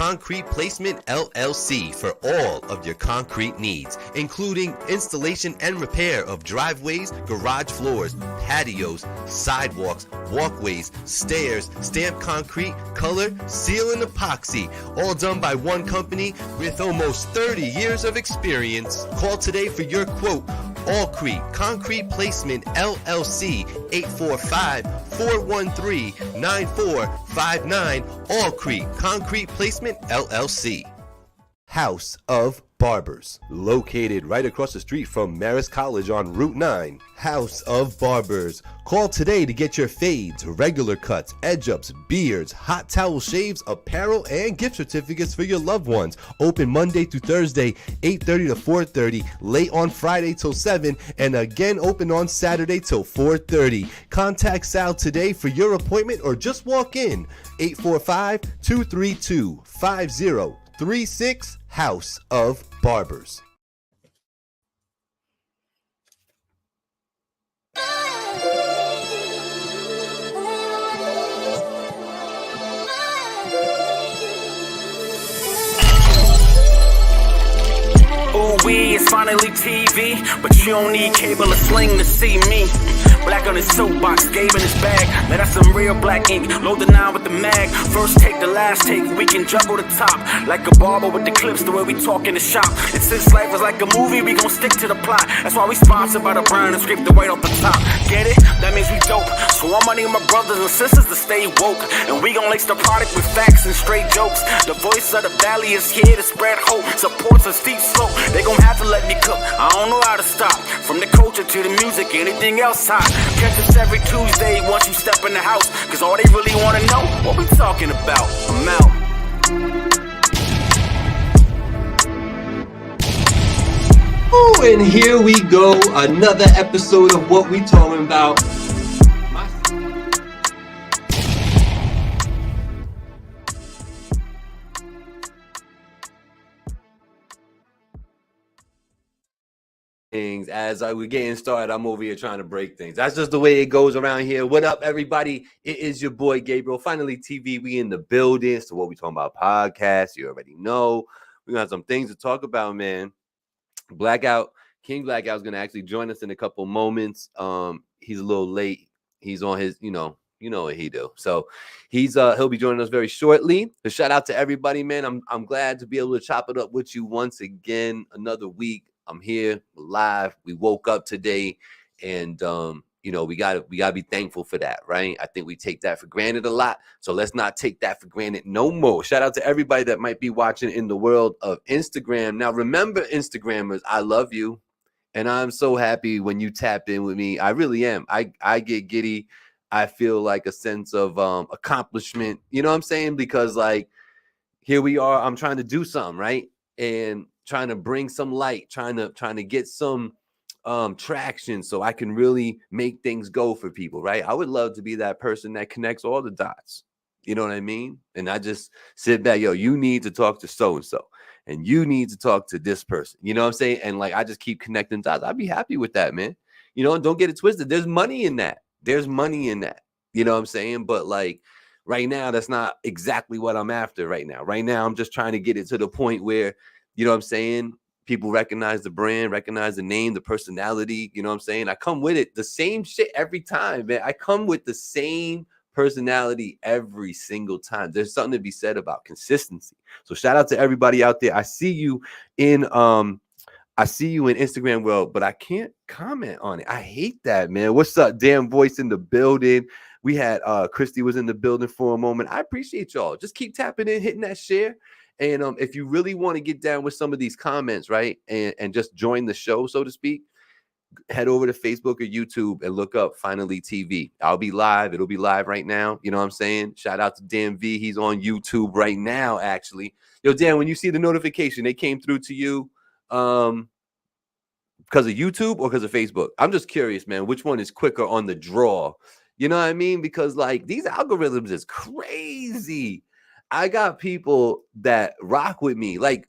Concrete Placement LLC for all of your concrete needs, including installation and repair of driveways, garage floors, patios, sidewalks, walkways, stairs, stamped concrete, color, seal, and epoxy. All done by one company with almost 30 years of experience. Call today for your quote. Allcrete Concrete Placement LLC, 845-413-9459. Allcrete Concrete Placement LLC. House of Barbers, located right across the street from Marist College on Route 9. House of Barbers. Call today to get your fades, regular cuts, edge-ups, beards, hot towel shaves, apparel, and gift certificates for your loved ones. Open Monday through Thursday, 8:30 to 4:30, late on Friday till 7, and again open on Saturday till 4:30. Contact Sal today for your appointment or just walk in. 845-232-5036. House of Barbers. Ooh, it's finally TV, but you don't need cable or sling to see me. Black on his soapbox, Gabe in his bag. Let out some real black ink, load the 9 with the mag. First take, the last take, we can juggle the top. Like a barber with the clips, the way we talk in the shop. And since life is like a movie, we gon' stick to the plot. That's why we sponsored by the brand and scrape the white off the top. Get it? That means we dope. So I'm gonna need my brothers and sisters to stay woke. And we gon' lace the product with facts and straight jokes. The voice of the valley is here to spread hope. Supports a steep slope. They gon' have to let me cook. I don't know how to stop. From the culture to the music, anything else hot. Catch us every Tuesday once you step in the house. Cause all they really wanna know, what we talking about. I'm out. Oh, and here we go. Another episode of What We Talking About. As we're getting started, I'm over here trying to break things. That's just the way it goes around here. What up, everybody? It is your boy Gabriel. Finally TV, we in the building. So What We Talking About podcast, you already know. We got some things to talk about, man. Blackout, King Blakout is going to actually join us in a couple moments. He's a little late. He's on his, you know what he do. So he'll be joining us very shortly. So shout out to everybody, man. I'm glad to be able to chop it up with you once again. Another week. I'm here live. We woke up today, and we gotta be thankful for that, right? I think we take that for granted a lot, so let's not take that for granted no more. Shout out to everybody that might be watching in the world of Instagram. Now, remember, Instagrammers, I love you, and I'm so happy when you tap in with me. I really am. I get giddy. I feel like a sense of accomplishment. You know what I'm saying? Because like here we are. I'm trying to do something, right? And trying to bring some light, trying to get some traction so I can really make things go for people, right? I would love to be that person that connects all the dots. You know what I mean? And I just sit back, yo, you need to talk to so-and-so, and you need to talk to this person. You know what I'm saying? And like, I just keep connecting dots. I'd be happy with that, man. You know, don't get it twisted. There's money in that. There's money in that. You know what I'm saying? But like right now, that's not exactly what I'm after right now. Right now, I'm just trying to get it to the point where, you know what I'm saying, people recognize the brand, recognize the name, the personality. You know what I'm saying? I come with it. The same shit every time, man. I come with the same personality every single time. There's something to be said about consistency. So shout out to everybody out there. I see you in Instagram world, but I can't comment on it. I hate that, man. What's up? Damn Voice in the building. We had Christy was in the building for a moment. I appreciate y'all. Just keep tapping in, hitting that share. And if you really want to get down with some of these comments, right, and just join the show, so to speak, head over to Facebook or YouTube and look up Finally TV. I'll be live. It'll be live right now. You know what I'm saying? Shout out to Dan V. He's on YouTube right now, actually. Yo, Dan, when you see the notification, they came through to you because of YouTube or because of Facebook? I'm just curious, man, which one is quicker on the draw? You know what I mean? Because, like, these algorithms is crazy. I got people that rock with me, like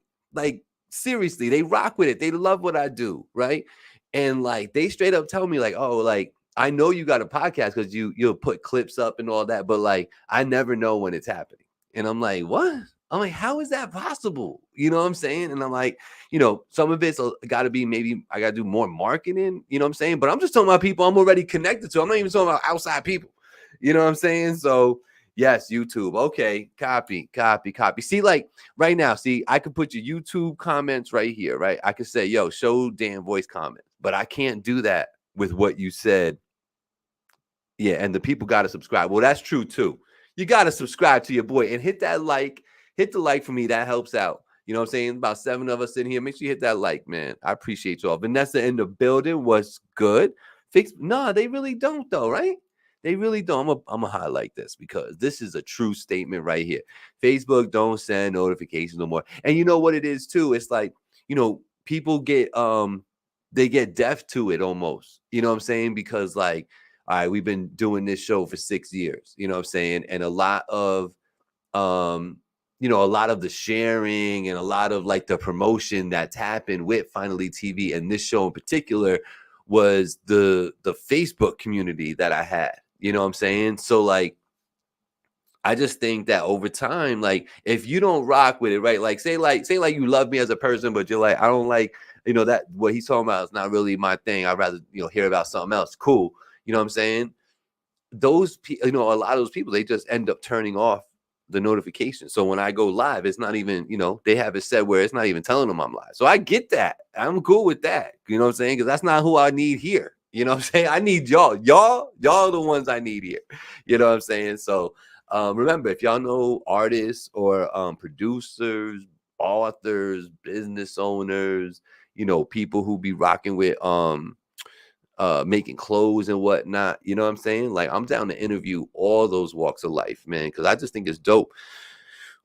seriously, they rock with it. They love what I do, right? And like they straight up tell me like, oh, like I know you got a podcast because you'll put clips up and all that, but like I never know when it's happening. And I'm like, what? I'm like, how is that possible? You know what I'm saying? And I'm like, some of it's got to be, maybe I got to do more marketing, you know what I'm saying? But I'm just talking about people I'm already connected to. I'm not even talking about outside people. You know what I'm saying? So yes, YouTube. Okay. Copy. See, like right now, I could put your YouTube comments right here, right? I could say, yo, show Dan voice comments, but I can't do that with what you said. Yeah. And the people got to subscribe. Well, that's true too. You got to subscribe to your boy and hit that like. Hit the like for me. That helps out. You know what I'm saying? About 7 of us in here. Make sure you hit that like, man. I appreciate y'all. Vanessa in the building was good. No, they really don't though, right? They really don't. I'm gonna highlight this because this is a true statement right here. Facebook don't send notifications no more. And you know what it is too? It's like, people get they get deaf to it almost. You know what I'm saying? Because like, all right, we've been doing this show for 6 years, you know what I'm saying? And a lot of a lot of the sharing and a lot of like the promotion that's happened with Finally TV and this show in particular was the Facebook community that I had. You know what I'm saying? So like, I just think that over time, like if you don't rock with it, right? Like say like you love me as a person, but you're like, I don't like, that what he's talking about is not really my thing. I'd rather, hear about something else. Cool. You know what I'm saying? Those people, a lot of those people, they just end up turning off the notification. So when I go live, it's not even, they have it set where it's not even telling them I'm live. So I get that. I'm cool with that. You know what I'm saying? Because that's not who I need here. You know what I'm saying? I need y'all. Y'all are the ones I need here. You know what I'm saying? So remember, if y'all know artists or producers, authors, business owners, people who be rocking with making clothes and whatnot, you know what I'm saying? Like, I'm down to interview all those walks of life, man, because I just think it's dope.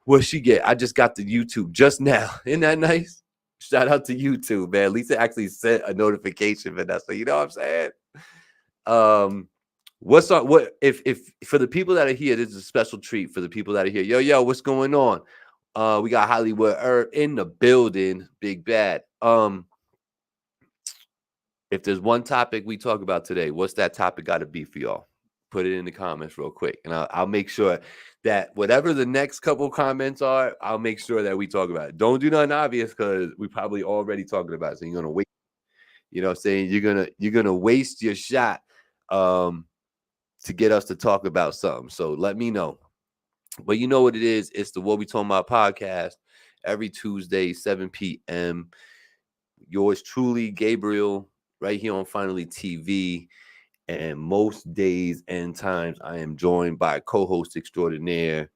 What she get? I just got the YouTube just now. Isn't that nice? Shout out to YouTube, man. Lisa actually sent a notification, Vanessa. You know what I'm saying? What's on? What if for the people that are here? This is a special treat for the people that are here. Yo, what's going on? We got Hollywood in the building, big bad. If there's one topic we talk about today, what's that topic got to be for y'all? Put it in the comments real quick. And I'll make sure that whatever the next couple comments are, I'll make sure that we talk about it. Don't do nothing obvious because we probably already talking about it. So you're going to wait. You know what I'm saying? You're gonna waste your shot to get us to talk about something. So let me know. But you know what it is? It's the What We Talkin Bout podcast every Tuesday, 7 p.m. Yours truly, Gabriel, right here on Finally TV. And most days and times I am joined by co-host extraordinaire,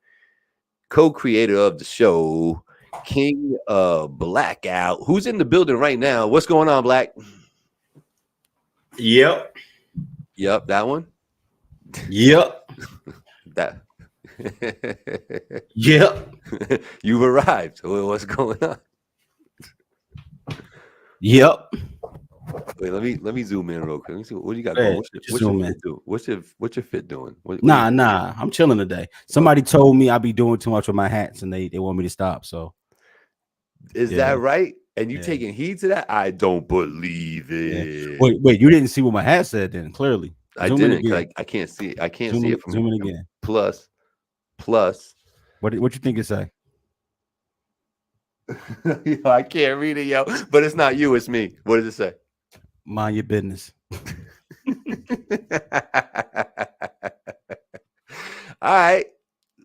co-creator of the show, King Blakout, who's in the building right now. What's going on, Black? Yep, that one. Yep. That. Yep. You've arrived. What's going on? Yep. Wait, let me zoom in real quick. Let me see what you got going. What's your fit doing? Nah. I'm chilling today. Somebody told me I be doing too much with my hats, and they want me to stop. So, is that right? And you taking heed to that? I don't believe it. Yeah. Wait, you didn't see what my hat said then? Clearly, I didn't. I can't see it. I can't see it from zoom in again. Plus. What you think it say? I can't read it, yo. But it's not you. It's me. What does it say? Mind your business. All right.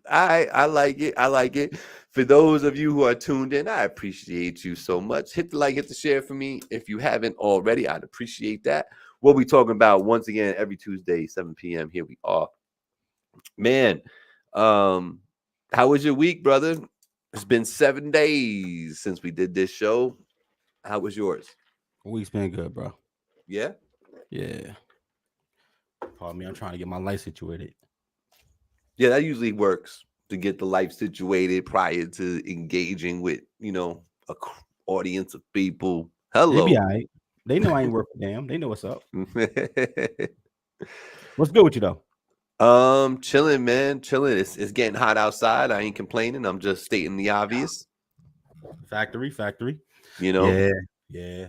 I like it. For those of you who are tuned in, I appreciate you so much. Hit the like, hit the share for me. If you haven't already, I'd appreciate that. What we talking about once again every Tuesday, 7 p.m. Here we are. Man, how was your week, brother? It's been 7 days since we did this show. How was yours? Week's been good, bro. Yeah? Yeah. Pardon me, I'm trying to get my life situated. Yeah, that usually works to get the life situated prior to engaging with, a audience of people. Hello. They be all right. They know I ain't worth a damn. They know what's up. What's good with you though? Chilling, man. Chilling. It's getting hot outside. I ain't complaining. I'm just stating the obvious. Factory. Yeah.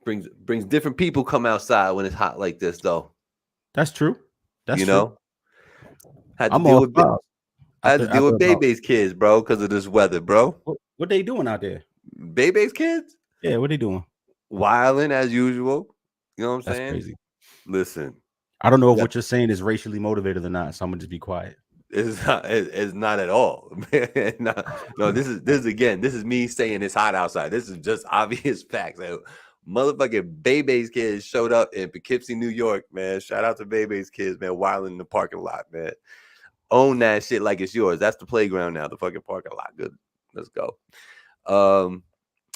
Brings different people come outside when it's hot like this, though. That's true. That's true. Had to deal with I had to deal with Bebe's kids, bro, because of this weather, bro. What they doing out there? Bebe's kids? Yeah, what they doing? Wilding as usual. You know what I'm That's saying? crazy. Listen, I don't know if what you're saying is racially motivated or not, so I'm gonna just be quiet. it's not at all. No, this is me saying it's hot outside. This is just obvious facts. Like, motherfucking Bebe's kids showed up in Poughkeepsie, New York, man. Shout out to Bebe's kids, man, wilding in the parking lot, man. Own that shit like it's yours. That's the playground now, the fucking parking lot. Good. Let's go.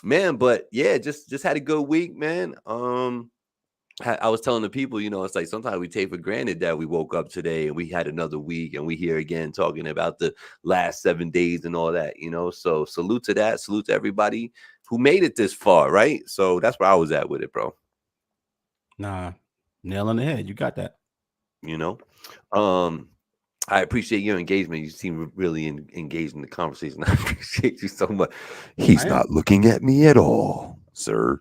Man, but yeah, just had a good week, man. I was telling the people, you know, it's like sometimes we take for granted that we woke up today and we had another week and we here again talking about the last 7 days and all that, you know. So salute to that. Salute to everybody who made it this far, right? So that's where I was at with it, bro. Nah, nail on the head. You got that. You know, I appreciate your engagement. You seem really engaged in the conversation. I appreciate you so much. He's not looking at me at all, sir.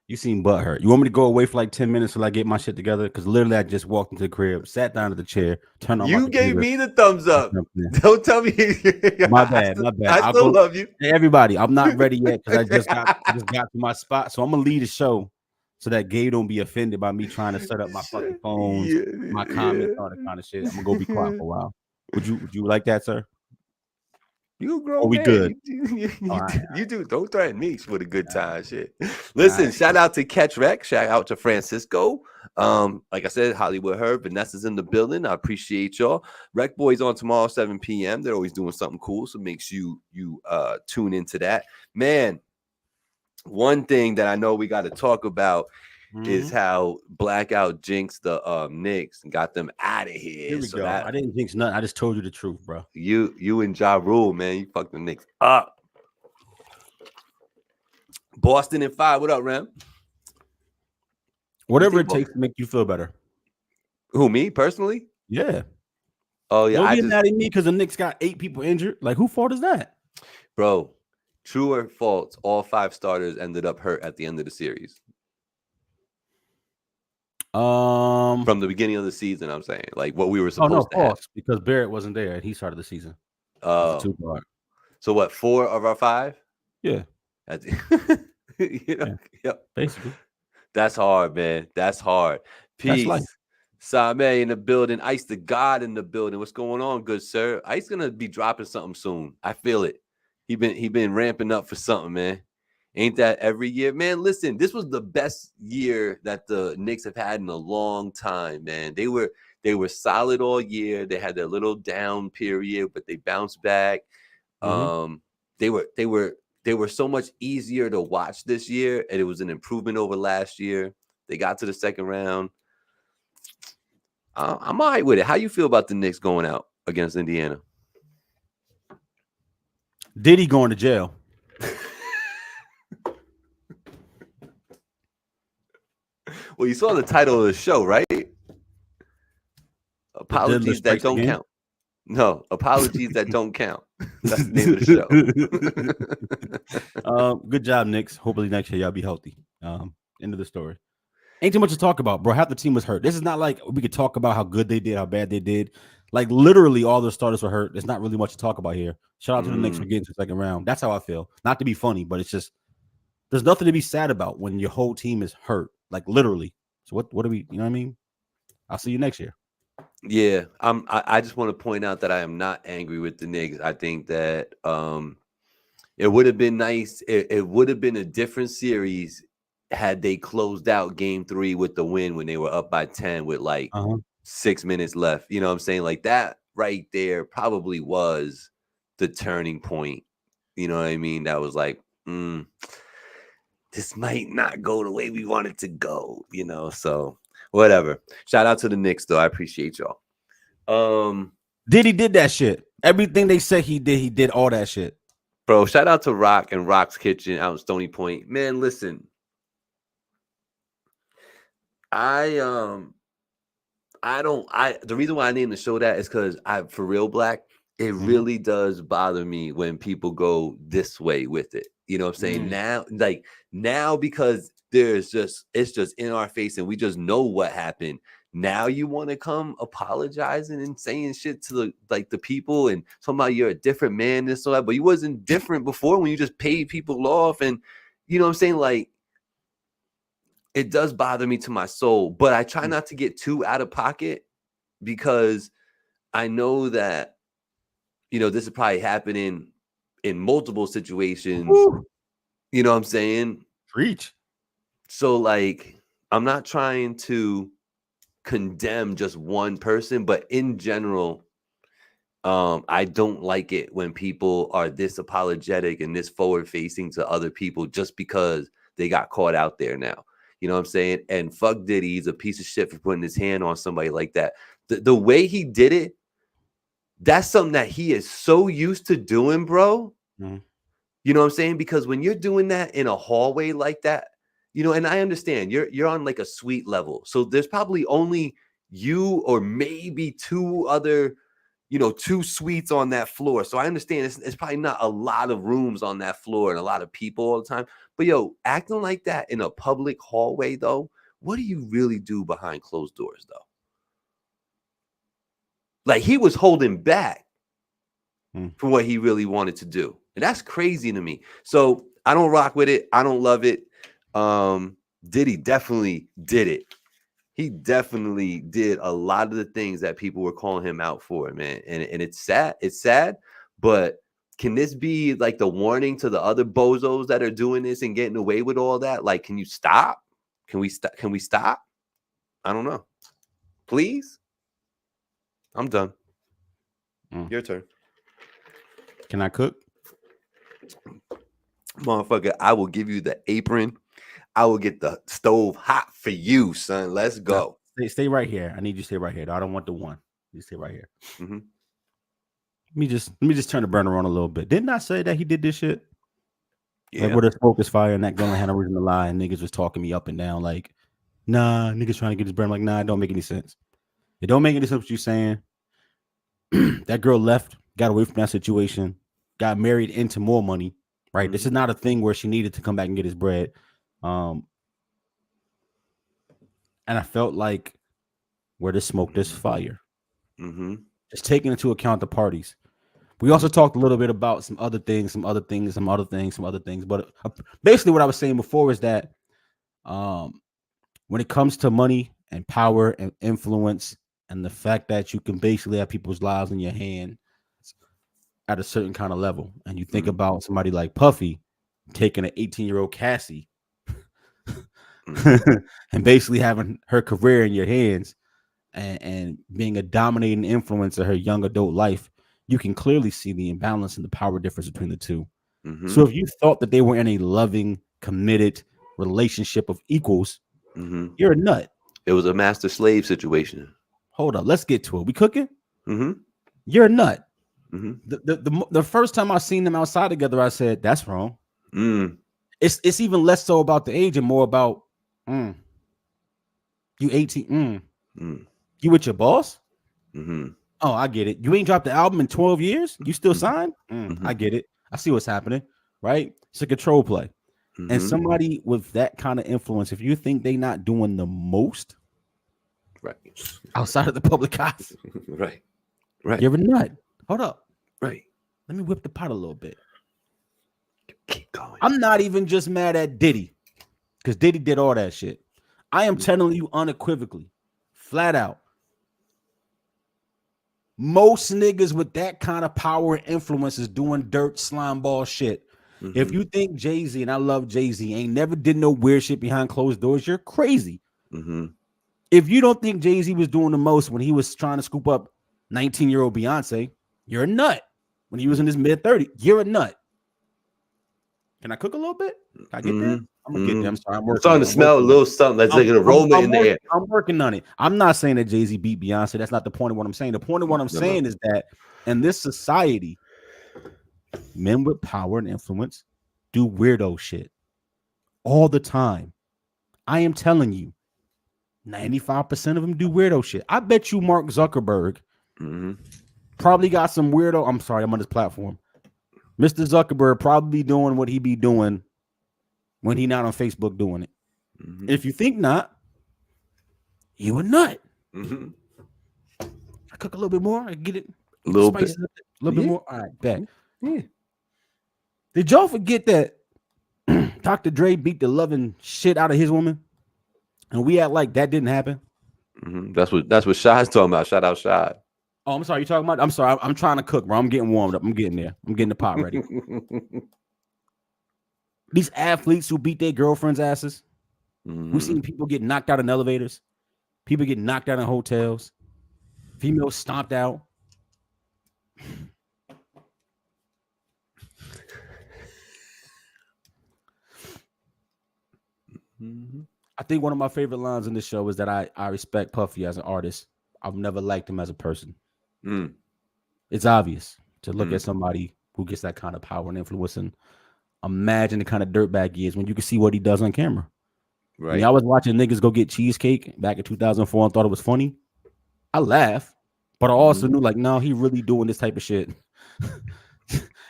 You seem butthurt. You want me to go away for like 10 minutes till I get my shit together? Because literally I just walked into the crib, sat down at the chair, turned on my computer. You gave me the thumbs up. Don't tell me. My bad. I still love you. Hey, everybody, I'm not ready yet because I just got to my spot. So I'm going to leave the show so that Gabe don't be offended by me trying to set up my fucking phones, my comments, all that kind of shit. I'm going to go be quiet for a while. Would you like that, sir? You grown. Are we man. good? You do. Don't threaten me for the good time. Shit. Listen, shout out to Catch Rec. Shout out to Francisco. Like I said, Hollywood Herb. Vanessa's in the building. I appreciate y'all. Rec Boys on tomorrow, 7 p.m. They're always doing something cool. So make sure you tune into that. Man, one thing that I know we got to talk about is how Blackout jinxed the Knicks and got them out of here. Here we go. I didn't jinx nothing. I just told you the truth, bro. You and Ja Rule, man. You fucked the Knicks up. Boston in 5. What up, Ram? Whatever it takes to make you feel better. Who, me personally? Yeah. Oh yeah. Don't get mad at me because the Knicks got 8 people injured. Like, who fault is that, bro? True or false? All 5 starters ended up hurt at the end of the series. From the beginning of the season, I'm saying, like what we were supposed to have. Because Barrett wasn't there and he started the season. So what? 4 of our 5? Yeah. That's, you know, yep. Basically. That's hard, man. That's hard. Peace. Same in the building. Ice the God in the building. What's going on, good sir? Ice gonna be dropping something soon. I feel it. He been ramping up for something, man. Ain't that every year, man? Listen, this was the best year that the Knicks have had in a long time, man. They were solid all year. They had their little down period, but they bounced back. They were so much easier to watch this year, and it was an improvement over last year. They got to the second round. I'm all right with it. How you feel about the Knicks going out against Indiana? Diddy going to jail. Well, you saw the title of the show, right? Apologies that don't count. No, apologies that don't count. That's the name of the show. Good job, Knicks. Hopefully next year y'all be healthy. End of the story. Ain't too much to talk about, bro. Half the team was hurt. This is not like we could talk about how good they did, how bad they did. Like literally all the starters were hurt. There's not really much to talk about here. Shout out to the Knicks for getting to the second round. That's how I feel. Not to be funny, but it's just there's nothing to be sad about when your whole team is hurt. Like literally. So what do we, you know what I mean? I'll see you next year. Yeah, I just want to point out that I am not angry with the Knicks. I think that it would have been nice. It would have been a different series had they closed out game 3 with the win when they were up by 10 with like 6 minutes left. You know what I'm saying? Like that right there probably was the turning point. You know what I mean? That was like, this might not go the way we want it to go, you know? So whatever. Shout out to the Knicks, though. I appreciate y'all. Diddy did that shit. Everything they said he did all that shit. Bro, shout out to Rock and Rock's Kitchen out in Stony Point. Man, listen. The reason why I named the show that is because for real, Black, it really does bother me when people go this way with it. You know what I'm saying? Now because it's just in our face and we just know what happened. now you want to come apologizing and saying shit to the people and talking about you're a different man and so that, but you wasn't different before when you just paid people off. And you know what I'm saying? Like, it does bother me to my soul, but I try not to get too out of pocket because I know that, this is probably happening in multiple situations. Woo. You know what I'm saying? Preach. So, like, I'm not trying to condemn just one person, but in general, I don't like it when people are this apologetic and this forward facing to other people just because they got caught out there now. You know what I'm saying? And fuck Diddy, he's a piece of shit for putting his hand on somebody like that. The way he did it, that's something that he is so used to doing, bro. Mm. You know what I'm saying? Because when you're doing that in a hallway like that, and I understand you're on like a suite level. So there's probably only you or maybe two other, two suites on that floor. So I understand it's probably not a lot of rooms on that floor and a lot of people all the time. But acting like that in a public hallway, though, what do you really do behind closed doors, though? Like, he was holding back from what he really wanted to do. And that's crazy to me. So I don't rock with it. I don't love it. Diddy definitely did it. He definitely did a lot of the things that people were calling him out for, man. And it's sad. It's sad. But can this be like the warning to the other bozos that are doing this and getting away with all that? Like, can you stop? Can we stop? Can we stop? I don't know. Please. I'm done. Your turn. Can I cook? Motherfucker, I will give you the apron. I will get the stove hot for you, son. Let's go. Stay right here. I need you to stay right here. I don't want the one. You stay right here. Mm-hmm. Let me just turn the burner on a little bit. Didn't I say that he did this shit? Yeah. Like, where the smoke is fire and that gun had no reason to lie, and niggas was talking me up and down like, nah, niggas trying to get his burner. Like, nah, it don't make any sense. It don't make any sense what you're saying. That girl left, got away from that situation, got married into more money, right? Mm-hmm. This is not a thing where she needed to come back and get his bread. And I felt like where there's smoke, there's fire. Mm-hmm. Just taking into account the parties. We also talked a little bit about some other things. But basically what I was saying before is that when it comes to money and power and influence and the fact that you can basically have people's lives in your hand at a certain kind of level, and you think about somebody like Puffy taking an 18-year-old Cassie and basically having her career in your hands and being a dominating influence of her young adult life, you can clearly see the imbalance and the power difference between the two. Mm-hmm. So if you thought that they were in a loving, committed relationship of equals, you're a nut. It was a master-slave situation. Hold up, let's get to it. We cooking? Mm-hmm. You're a nut. Mm-hmm. The first time I seen them outside together, I said, that's wrong. It's even less so about the age and more about you 18. You with your boss? Mm-hmm. Oh, I get it. You ain't dropped the album in 12 years? You still signed? I get it. I see what's happening, right? It's a control play. Mm-hmm. And somebody with that kind of influence, if you think they not doing the most right outside of the public eyes, right, you're a nut. Hold up. Right. Let me whip the pot a little bit. Keep going. I'm not even just mad at Diddy, because Diddy did all that shit. I am telling you unequivocally, flat out, most niggas with that kind of power and influence is doing dirt slime ball shit. Mm-hmm. If you think Jay-Z, and I love Jay-Z, ain't never did no weird shit behind closed doors, you're crazy. Mm-hmm. If you don't think Jay-Z was doing the most when he was trying to scoop up 19-year-old Beyonce, you're a nut. When he was in his mid-30s, you're a nut. Can I cook a little bit? Can I get there? I'm gonna get there. I'm sorry. I'm starting to smell a little something that's like an aroma in the air. I'm working on it. I'm not saying that Jay-Z beat Beyonce. That's not the point of what I'm saying. The point of what I'm saying is that in this society, men with power and influence do weirdo shit all the time. I am telling you, 95% of them do weirdo shit. I bet you Mark Zuckerberg probably got some weirdo. I'm sorry, I'm on this platform. Mr. Zuckerberg probably doing what he be doing when he not on Facebook doing it. If you think not, you a nut. Mm-hmm. I cook a little bit more. I get it. A little bit. A little bit more. All right, bet. Yeah. Did y'all forget that Dr. Dre beat the loving shit out of his woman? And we act like that didn't happen? Mm-hmm. That's what Shad's talking about. Shout out Shad. Oh, I'm sorry. You talking about? I'm sorry. I'm trying to cook, bro. I'm getting warmed up. I'm getting there. I'm getting the pot ready. These athletes who beat their girlfriends' asses. Mm-hmm. We've seen people get knocked out in elevators. People get knocked out in hotels. Females stomped out. Mm-hmm. I think one of my favorite lines in this show is that I respect Puffy as an artist. I've never liked him as a person. Mm. It's obvious to look at somebody who gets that kind of power and influence and imagine the kind of dirtbag he is when you can see what he does on camera. Right. When I was watching niggas go get cheesecake back in 2004 and thought it was funny, I laughed, but I also knew like, no, he really doing this type of shit.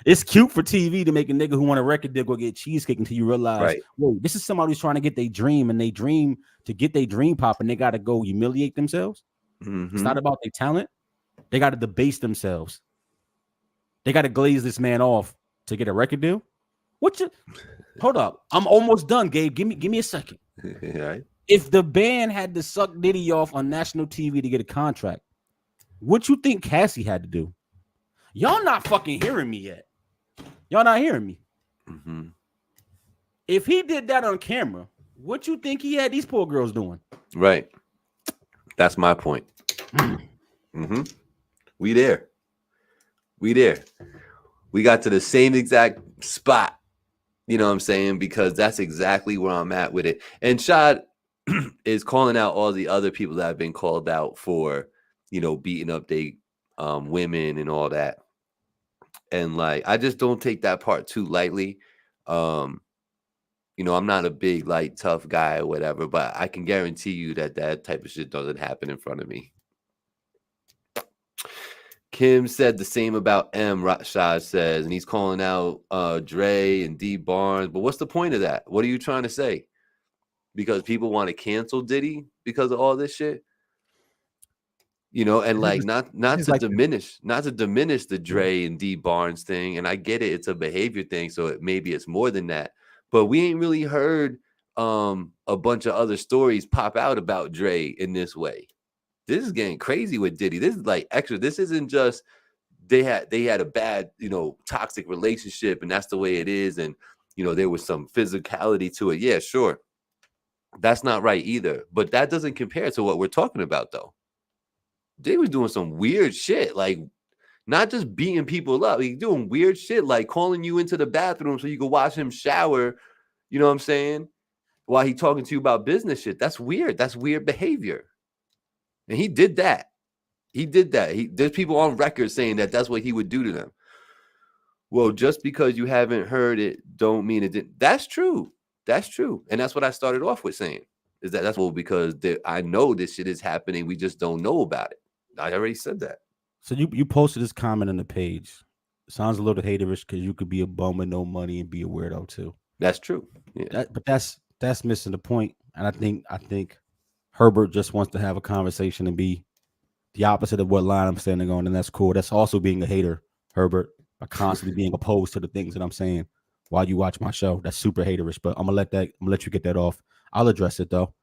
It's cute for TV to make a nigga who want a record deal go get cheesecake until you realize, whoa, this is somebody who's trying to get their dream, and they dream to get their dream pop, and they got to go humiliate themselves. Mm-hmm. It's not about their talent. They got to debase themselves. They got to glaze this man off to get a record deal. Hold up. I'm almost done, Gabe. Give me a second. Right. If the band had to suck Diddy off on national TV to get a contract, what you think Cassie had to do? Y'all not fucking hearing me yet. Y'all not hearing me. Mm-hmm. If he did that on camera, what you think he had these poor girls doing? Right. That's my point. Mm-hmm. We there. We got to the same exact spot. You know what I'm saying? Because that's exactly where I'm at with it. And Shad is calling out all the other people that have been called out for, beating up they women and all that. And like, I just don't take that part too lightly. I'm not a big, like, tough guy or whatever, but I can guarantee you that type of shit doesn't happen in front of me. Kim said the same about M, Shad says, and he's calling out Dre and D Barnes. But what's the point of that? What are you trying to say? Because people want to cancel Diddy because of all this shit? And like not to diminish the Dre and D Barnes thing. And I get it, it's a behavior thing, so maybe it's more than that. But we ain't really heard a bunch of other stories pop out about Dre in this way. This is getting crazy with Diddy. This is like extra. This isn't just they had a bad, toxic relationship and that's the way it is. And, there was some physicality to it. Yeah, sure. That's not right either. But that doesn't compare to what we're talking about, though. They was doing some weird shit, like not just beating people up. He's doing weird shit, like calling you into the bathroom so you can watch him shower. You know what I'm saying? While he talking to you about business shit. That's weird. That's weird behavior. And he did that. There's people on record saying that that's what he would do to them. Well, just because you haven't heard it, don't mean it didn't. That's true. And that's what I started off with saying. Is that's because I know this shit is happening. We just don't know about it. I already said that. So you posted this comment on the page. Sounds a little haterish because you could be a bum with no money and be a weirdo too. That's true. Yeah. But that's missing the point. And I think Herbert just wants to have a conversation and be the opposite of what line I'm standing on, and that's cool. That's also being a hater, Herbert, by constantly being opposed to the things that I'm saying while you watch my show. That's super haterish, but I'm gonna let you get that off. I'll address it though.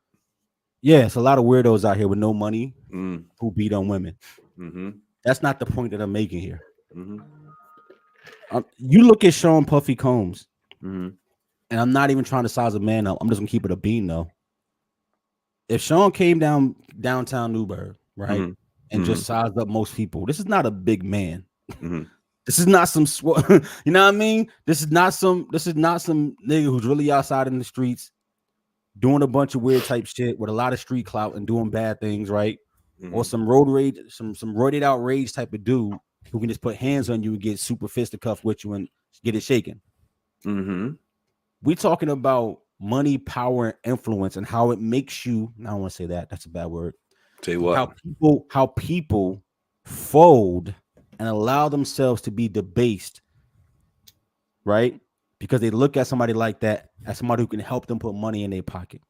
Yeah, it's a lot of weirdos out here with no money who beat on women. Mm-hmm. That's not the point that I'm making here. Mm-hmm. You look at Sean Puffy Combs, and I'm not even trying to size a man up. I'm just gonna keep it a bean though. If Sean came downtown Newburgh, right, and just sized up most people, this is not a big man. This is not some you know what I mean? This is not some nigga who's really outside in the streets doing a bunch of weird type shit with a lot of street clout and doing bad things, right? Or some road rage, some roided out rage type of dude who can just put hands on you and get super fisticuffed with you and get it shaken. We talking about money, power, and influence, and how it makes you. I don't want to say that. That's a bad word. Say what? How people fold and allow themselves to be debased, right? Because they look at somebody like that as somebody who can help them put money in their pocket.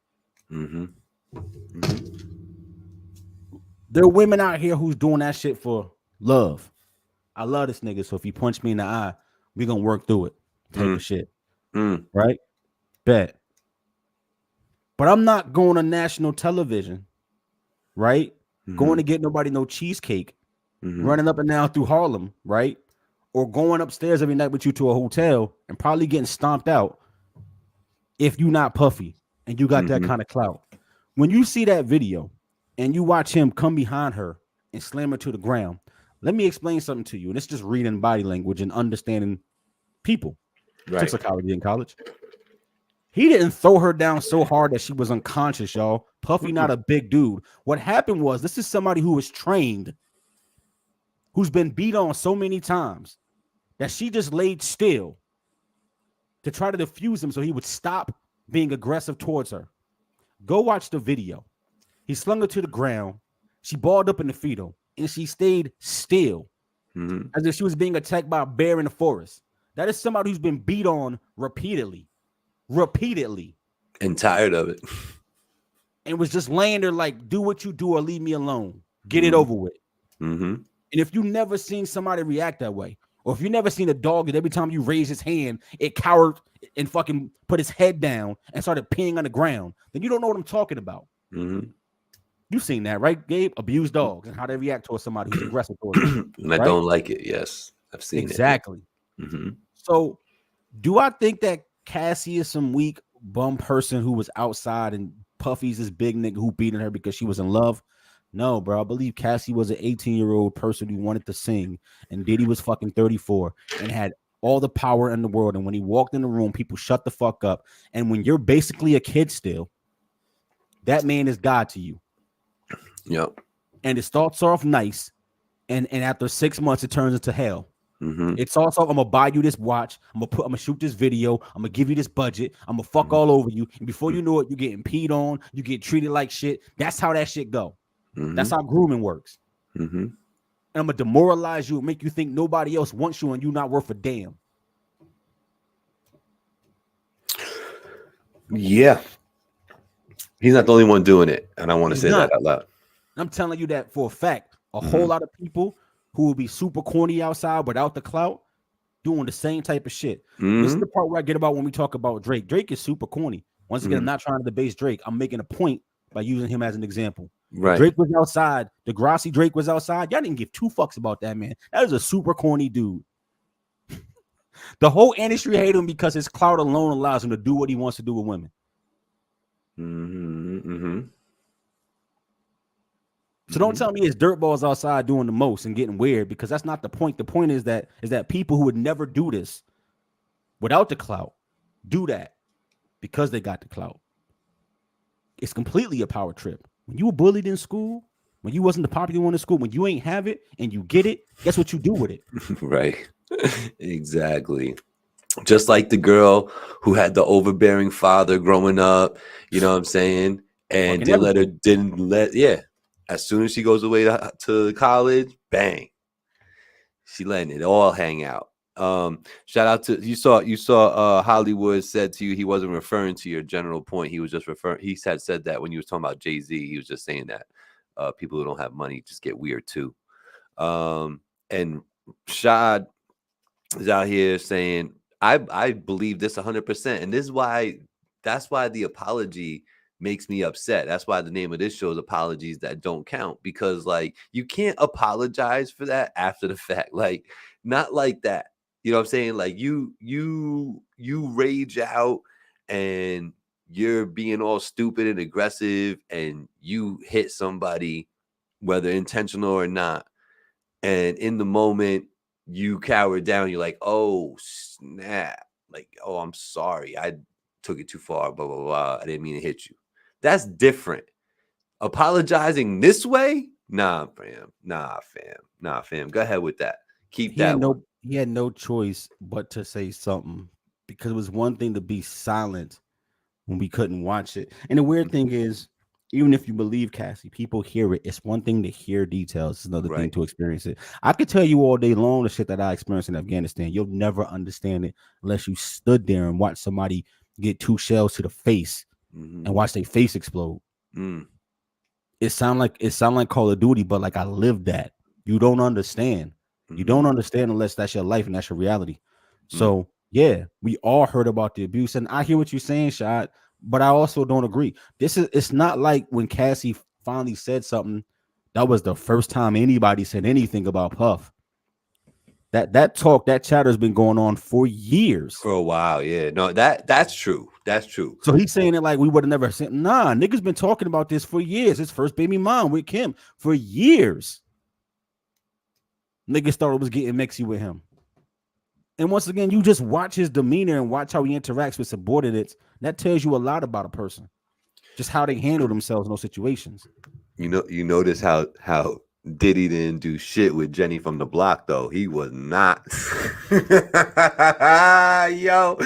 There are women out here who's doing that shit for love. I love this nigga, so if he punch me in the eye, we gonna work through it. Type of shit. Right? Bet. But I'm not going to national television, right? Going to get nobody no cheesecake, running up and down through Harlem, right? Or going upstairs every night with you to a hotel and probably getting stomped out if you not puffy and you got that kind of clout. When you see that video and you watch him come behind her and slam her to the ground, let me explain something to you. And it's just reading body language and understanding people. Right. Took psychology in college. He didn't throw her down so hard that she was unconscious, y'all. Puffy not a big dude. What happened was this is somebody who was trained, who's been beat on so many times that she just laid still to try to defuse him so he would stop being aggressive towards her. Go watch the video. He slung her to the ground. She balled up in the fetal, and she stayed still as if she was being attacked by a bear in the forest. That is somebody who's been beat on repeatedly. And tired of it. And was just laying there like, do what you do or leave me alone. Get it over with. And if you never seen somebody react that way, or if you never seen a dog that every time you raise his hand, it cowered and fucking put his head down and started peeing on the ground, then you don't know what I'm talking about. You've seen that, right, Gabe? Abused dogs and how they react towards somebody who's aggressive towards them. And I don't like it. Yes, I've seen it. Exactly. So do I think that Cassie is some weak bum person who was outside and Puffy's this big nigga who beating her because she was in love? No, bro. I believe Cassie was an 18-year-old person who wanted to sing, and Diddy was fucking 34 and had all the power in the world. And when he walked in the room, people shut the fuck up. And when you're basically a kid still, that man is God to you. Yep. And it starts off nice, and after 6 months, it turns into hell. It's also, I'm gonna buy you this watch, I'm gonna shoot this video, I'm gonna give you this budget, I'm gonna fuck all over you, and before you know it, you're getting peed on, you get treated like shit. That's how that shit go. That's how grooming works. And I'm gonna demoralize you and make you think nobody else wants you and you not worth a damn. Yeah. He's not the only one doing it, and I want to say that out loud. I'm telling you that for a fact. A whole lot of people who will be super corny outside without the clout doing the same type of shit. This is the part where I get about when we talk about Drake. Drake is super corny. Once again, I'm not trying to debase Drake. I'm making a point by using him as an example. Right. Drake was outside. Degrassi Drake was outside. Y'all didn't give two fucks about that, man. That is a super corny dude. The whole industry hate him because his clout alone allows him to do what he wants to do with women. So don't tell me it's dirtballs outside doing the most and getting weird, because that's not the point. The point is that people who would never do this without the clout do that because they got the clout. It's completely a power trip. When you were bullied in school, when you wasn't the popular one in school, when you ain't have it and you get it, guess what you do with it? Right. Exactly. Just like the girl who had the overbearing father growing up, you know what I'm saying? And didn't let as soon as she goes away to college, bang, she letting it all hang out. Shout out to you saw Hollywood said to you he wasn't referring to your general point. He was just referring. He said that when he was talking about Jay-Z, he was just saying that people who don't have money just get weird too. And Shad is out here saying I believe this 100%, and that's why the apology makes me upset. That's why the name of this show is Apologies That Don't Count, because like you can't apologize for that after the fact, like not like that. You know what I'm saying? Like you rage out and you're being all stupid and aggressive and you hit somebody, whether intentional or not, and in the moment you cower down. You're like, oh snap, like, oh, I'm sorry, I took it too far, blah blah blah, I didn't mean to hit you. That's different. Apologizing this way? Nah, fam. Go ahead with that. Keep that. He had no choice but to say something, because it was one thing to be silent when we couldn't watch it. And the weird thing is, even if you believe Cassie, people hear it. It's one thing to hear details. It's another thing to experience it. I could tell you all day long the shit that I experienced in Afghanistan. You'll never understand it unless you stood there and watched somebody get 2 shells to the face and watch their face explode. it sound like Call of Duty, but like I lived that. You don't understand. You don't understand unless that's your life and that's your reality. So yeah, we all heard about the abuse, and I hear what you're saying, Shad, but I also don't agree. It's not like when Cassie finally said something, that was the first time anybody said anything about Puff. That chatter has been going on for years. For a while, yeah. No, that's true. That's true. So he's saying it like we would have never said, nah, niggas been talking about this for years. His first baby mom with Kim for years. Niggas thought it was getting mixy with him. And once again, you just watch his demeanor and watch how he interacts with subordinates. That tells you a lot about a person. Just how they handle themselves in those situations. You notice how Diddy didn't do shit with Jenny from the block, though. He was not. Yo,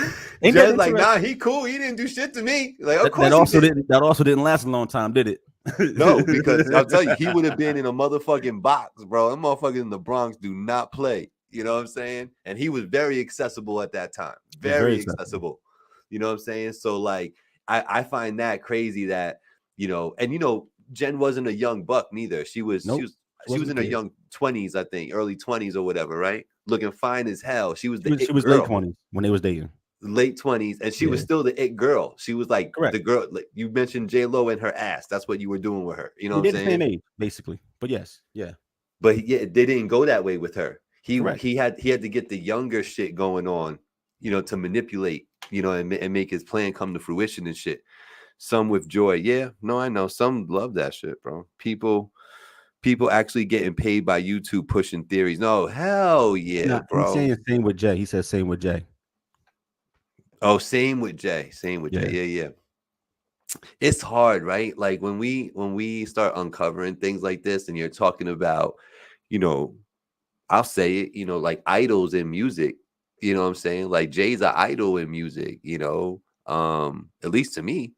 just like, nah, he cool. He didn't do shit to me. Like, of course that also didn't last a long time, did it? No, because I'll tell you, he would have been in a motherfucking box, bro. Them motherfuckers in the Bronx do not play. You know what I'm saying? And he was very accessible at that time. Very accessible. You know what I'm saying? So, like, I find that crazy that, and Jen wasn't a young buck neither. She was in her young 20s, I think, early 20s or whatever, right? Looking fine as hell. She was late 20s when they was dating. Late 20s, and she was still the it girl. She was like the girl. Like you mentioned J-Lo and her ass. That's what you were doing with her. You know what I'm saying? Same age, basically. But yes, yeah. But yeah, they didn't go that way with her. He had to get the younger shit going on, to manipulate, and make his plan come to fruition and shit. Some with joy. Yeah, no, I know. Some love that shit, bro. People actually getting paid by YouTube pushing theories. No, hell yeah, bro. He's saying same with Jay. He says same with Jay. Oh, same with Jay. Same with Jay. Yeah. It's hard, right? Like when we start uncovering things like this, and you're talking about, I'll say it, like idols in music. You know what I'm saying? Like Jay's an idol in music. At least to me.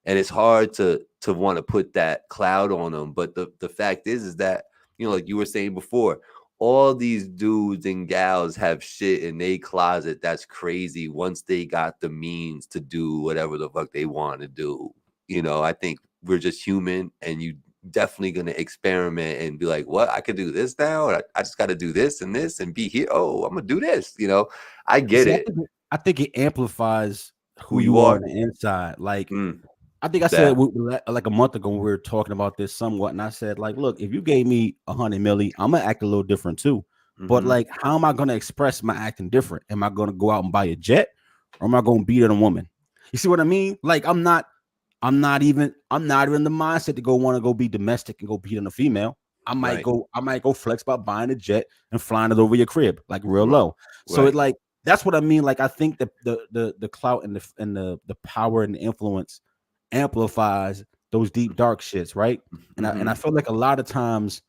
And it's hard to want to put that cloud on them. But the fact is that, like you were saying before, all these dudes and gals have shit in their closet that's crazy once they got the means to do whatever the fuck they want to do. I think we're just human, and you definitely going to experiment and be like, what? I could do this now? Or I just got to do this and be here. Oh, I'm going to do this. I get it. I think it amplifies who you are on the inside. Like, I think I said like a month ago when we were talking about this somewhat, and I said, like, look, if you gave me 100 milli, I'm gonna act a little different too. But like, how am I gonna express my acting different? Am I gonna go out and buy a jet, or am I gonna beat on a woman? You see what I mean? Like, I'm not even in the mindset to want to go be domestic and go beat on a female. I might go flex by buying a jet and flying it over your crib, like real low. So it like that's what I mean. Like, I think the clout and the power and the influence amplifies those deep dark shits, right? And I feel like a lot of times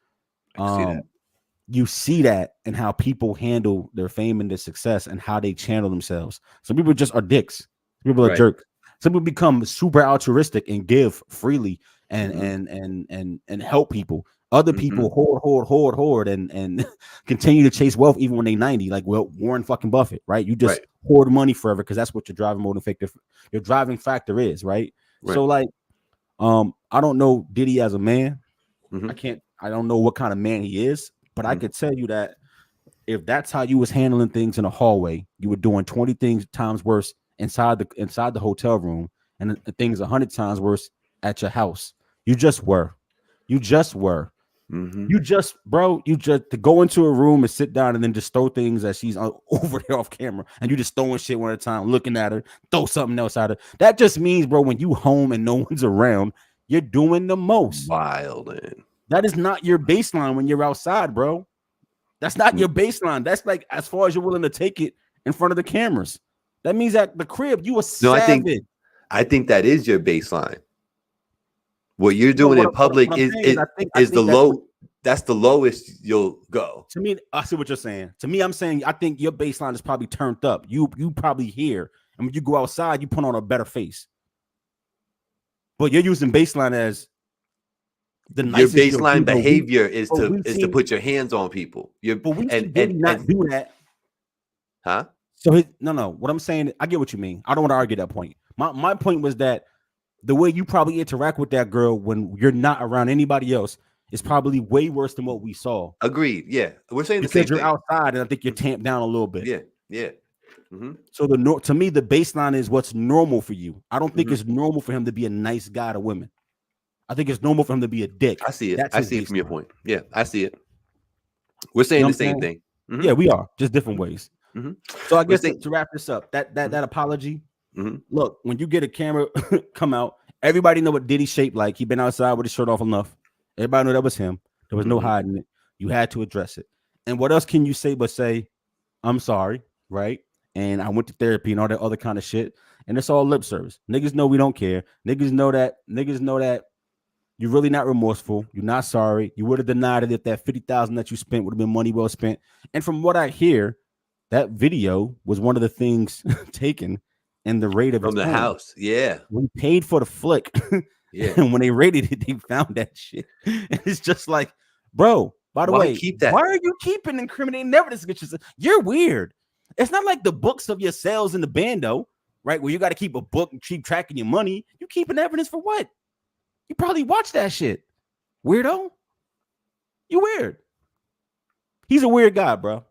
you see that in how people handle their fame and their success and how they channel themselves. Some people just are dicks. Some people are jerks. Some people become super altruistic and give freely and help people. Other people hoard and continue to chase wealth even when they're 90, like Warren fucking Buffett, right? You just hoard money forever because that's what your driving factor is, right? So like, I don't know Diddy as a man. I don't know what kind of man he is, but I could tell you that if that's how you was handling things in a hallway, you were doing 20 times worse inside the hotel room, and things 100 times worse at your house. You just were. To go into a room and sit down and then just throw things that she's over there off camera, and you just throwing shit one at a time, looking at her, throw something else at her. That just means, bro, when you home and no one's around, you're doing the most. Wildin'. That is not your baseline when you're outside, bro. That's not your baseline. That's like as far as you're willing to take it in front of the cameras. That means at the crib, you a savage. I think that is your baseline. What you're doing in public is the low. That's the lowest you'll go. To me, I see what you're saying. To me, I'm saying I think your baseline is probably turned up. You probably here, and when you go outside, you put on a better face. But you're using baseline as the nicest. Your baseline behavior is to put your hands on people. But we not do that, huh? So no. What I'm saying, I get what you mean. I don't want to argue that point. My point was that the way you probably interact with that girl when you're not around anybody else is probably way worse than what we saw. Agreed. Yeah, we're saying the Because same you're thing. outside, and I think you're tamped down a little bit. Yeah, yeah. Mm-hmm. So to me, the baseline is what's normal for you. I don't think Mm-hmm. it's normal for him to be a nice guy to women. I think it's normal for him to be a dick. I see it. That's I his see it from your baseline. point. Yeah, I see it. We're saying You know the same thing. Mm-hmm. Yeah, we are just different ways. Mm-hmm. So I We're guess saying- to wrap this up, that apology. Mm-hmm. Look, when you get a camera come out, everybody know what Diddy shaped like. He been outside with his shirt off enough. Everybody know that was him. There was no hiding it. You had to address it. And what else can you say but say, I'm sorry, right? And I went to therapy and all that other kind of shit. And it's all lip service. Niggas know we don't care. Niggas know that you're really not remorseful. You're not sorry. You would have denied it if that $50,000 that you spent would have been money well spent. And from what I hear, that video was one of the things taken in the raid of From his the home. house. Yeah. We paid for the flick. Yeah. And when they raided it, they found that shit. And it's just like, bro, by the Why way, keep that? why are you keeping incriminating evidence against yourself? You're weird. It's not like the books of your sales in the bando, right? Where you got to keep a book and keep tracking your money. You keeping evidence for what? You probably watch that shit. Weirdo. You weird. He's a weird guy, bro.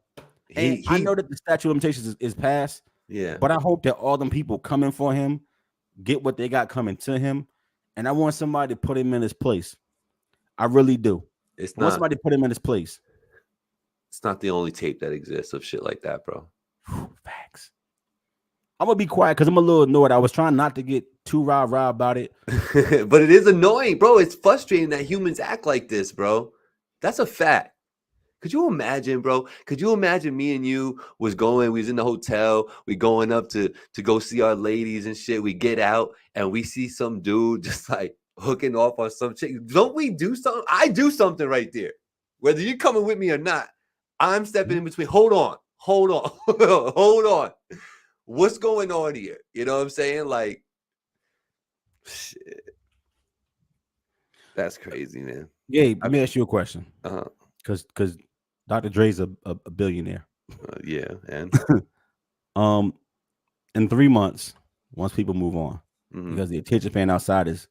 And I know that the statute of limitations is passed. Yeah. But I hope that all them people coming for him get what they got coming to him. And I want somebody to put him in his place. I really do. I want somebody to put him in his place. It's not the only tape that exists of shit like that, bro. Facts. I'm gonna be quiet because I'm a little annoyed. I was trying not to get too rah-rah about it. But it is annoying, bro. It's frustrating that humans act like this, bro. That's a fact. Could you imagine, bro? Could you imagine me and you we was in the hotel, we going up to go see our ladies and shit. We get out and we see some dude just like hooking off on some chick. Don't we do something? I do something right there. Whether you're coming with me or not, I'm stepping in between. Hold on. Hold on. What's going on here? You know what I'm saying? Like, shit. That's crazy, man. Yeah, let me ask you a question. Uh-huh. Because Dr. Dre's a billionaire. Yeah, and in 3 months, once people move on, because the attention span outside is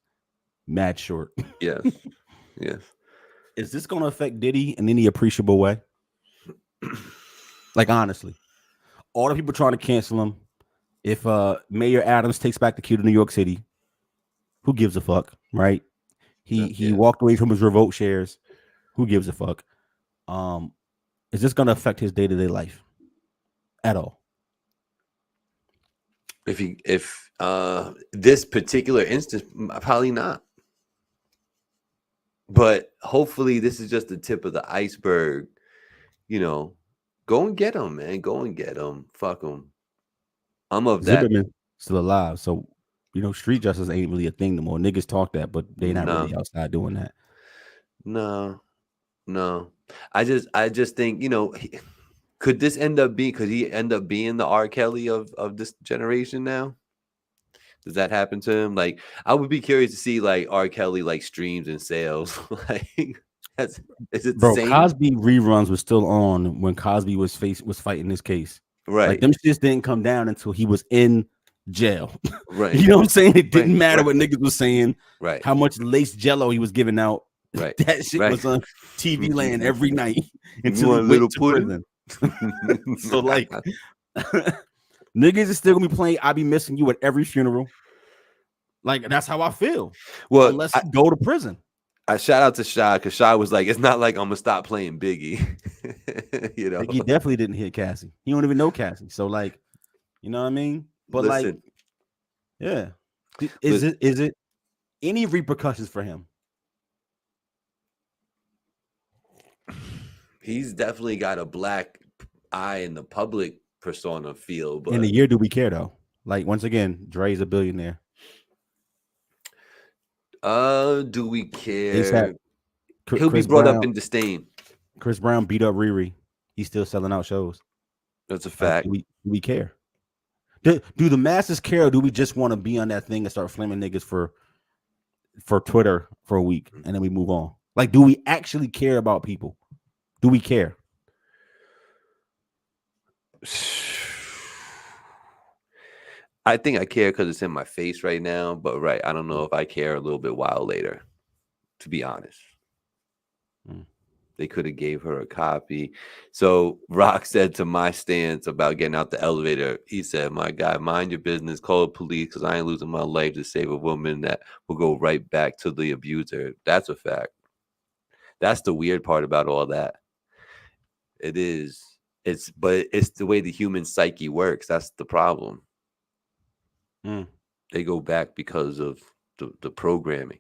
mad short. Yes. Is this going to affect Diddy in any appreciable way? Like, honestly, all the people trying to cancel him. If Mayor Adams takes back the key to New York City, who gives a fuck, right? He walked away from his revolt shares. Who gives a fuck? Is this going to affect his day-to-day life at all? If this particular instance, probably not. But hopefully this is just the tip of the iceberg. You know, go and get him, man. Go and get him. Fuck him. I'm of that. Zimmerman still alive, so street justice ain't really a thing no more. Niggas talk that, but they not really outside doing that. No. I just think, could he end up being the R. Kelly of this generation now? Does that happen to him? Like, I would be curious to see like R. Kelly like streams and sales. Like, is it Bro, the same? Cosby reruns was still on when Cosby was fighting this case. Right. Like, them shits didn't come down until he was in jail. Right. You know what I'm saying? It didn't matter what niggas was saying. Right. How much lace jello he was giving out. Right. That shit was on TV land every night until he went to prison. So like, niggas is still gonna be playing "I Be Missing You" at every funeral. Like, that's how I feel. Well, unless you go to prison. I shout out to Shy because Shy was like, "It's not like I'm gonna stop playing Biggie." Biggie definitely didn't hit Cassie. He don't even know Cassie. So like, you know what I mean? But like, yeah, is it any repercussions for him? He's definitely got a black eye in the public persona feel. But in a year, do we care though? Like, once again, Dre's a billionaire. Do we care? He'll Chris be brought Brown, up in disdain. Chris Brown beat up Riri. He's still selling out shows. That's a fact. Do we care? Do the masses care, or do we just want to be on that thing and start flaming niggas for Twitter for a week and then we move on? Like, do we actually care about people? Do we care? I think I care because it's in my face right now, but right, I don't know if I care a little bit while later, to be honest. They could have gave her a copy. So Rock said to my stance about getting out the elevator, he said, my guy, mind your business, call the police because I ain't losing my life to save a woman that will go right back to the abuser. That's a fact. That's the weird part about all that. It is. But it's the way the human psyche works. That's the problem. They go back because of the programming.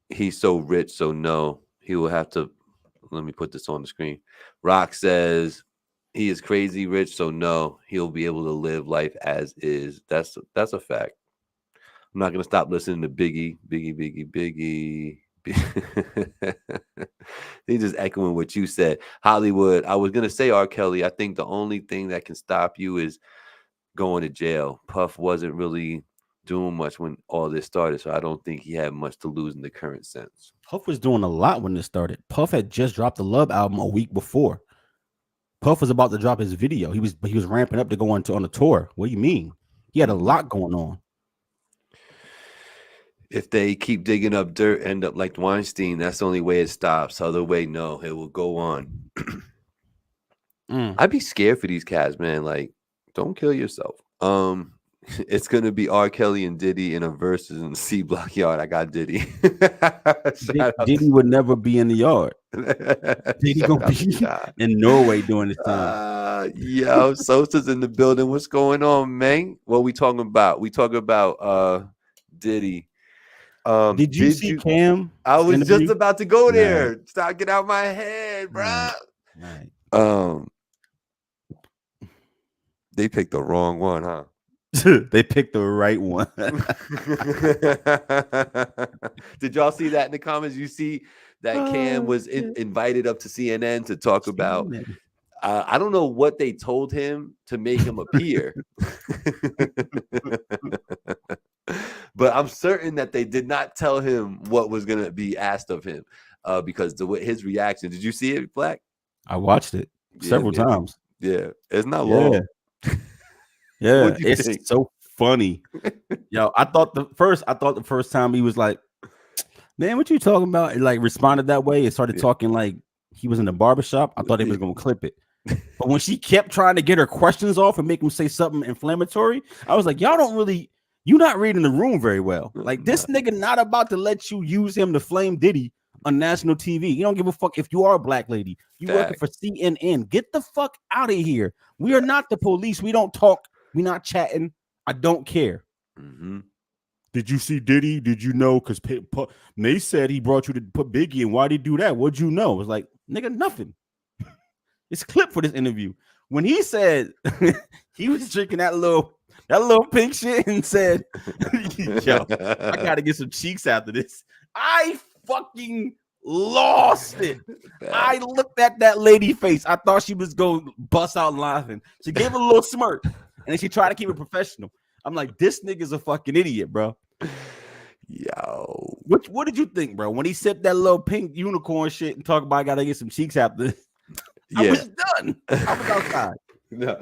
He's so rich, so no, he will have to. Let me put this on the screen. Rock says he is crazy rich, so no, he'll be able to live life as is. That's a fact. I'm not gonna stop listening to Biggie. He's just echoing what you said. Hollywood. I was gonna say R. Kelly. I think the only thing that can stop you is going to jail. Puff wasn't really doing much when all this started, so I don't think he had much to lose in the current sense. Puff was doing a lot when this started. Puff had just dropped the Love album a week before. Puff was about to drop his video. He was ramping up to go on a tour. What do you mean? He had a lot going on. If they keep digging up dirt, end up like Weinstein, that's the only way it stops. Other way, no, it will go on. I'd be scared for these cats, man. Like, don't kill yourself. It's gonna be R. Kelly and Diddy in a versus in the C Block yard. I got Diddy. Diddy would never be in the yard. Diddy gonna be in Norway doing this time. Yo, Sosa's in the building. What's going on, man? What we talking about? We talking about Diddy. Did you see Cam? I was just about to go there. Stop, get out my head, bro. Right. They picked the wrong one, huh? They picked the right one. Did y'all see that in the comments? You see that Cam was invited up to CNN to talk about. I don't know what they told him to make him appear. But I'm certain that they did not tell him what was going to be asked of him because his reaction. Did you see it, Black? I watched it several times. Yeah, it's not long. Yeah, it's so funny. Yo, I thought the first time he was like, man, what you talking about? And like responded that way and started talking like he was in the barbershop. I thought he was gonna clip it. But when she kept trying to get her questions off and make him say something inflammatory, I was like, you're not reading the room very well. Like this nigga not about to let you use him to flame Diddy on national TV. You don't give a fuck if you are a black lady. You working for CNN. Get the fuck out of here. We are not the police. We don't talk. We not chatting. I don't care. Did you see Diddy? Did you know? Because they said he brought you to put Biggie in. Why did he do that? What'd you know? It was like, nigga, nothing. It's a clip for this interview. When he said he was drinking that little pink shit and said, yo, I gotta get some cheeks after this. I fucking lost it. I looked at that lady face. I thought she was going to bust out laughing. She gave a little smirk. And then she tried to keep it professional. I'm like, this nigga's a fucking idiot, bro. Yo. What did you think, bro? When he said that little pink unicorn shit and talk about I gotta get some cheeks after this. I was done. I was outside. No.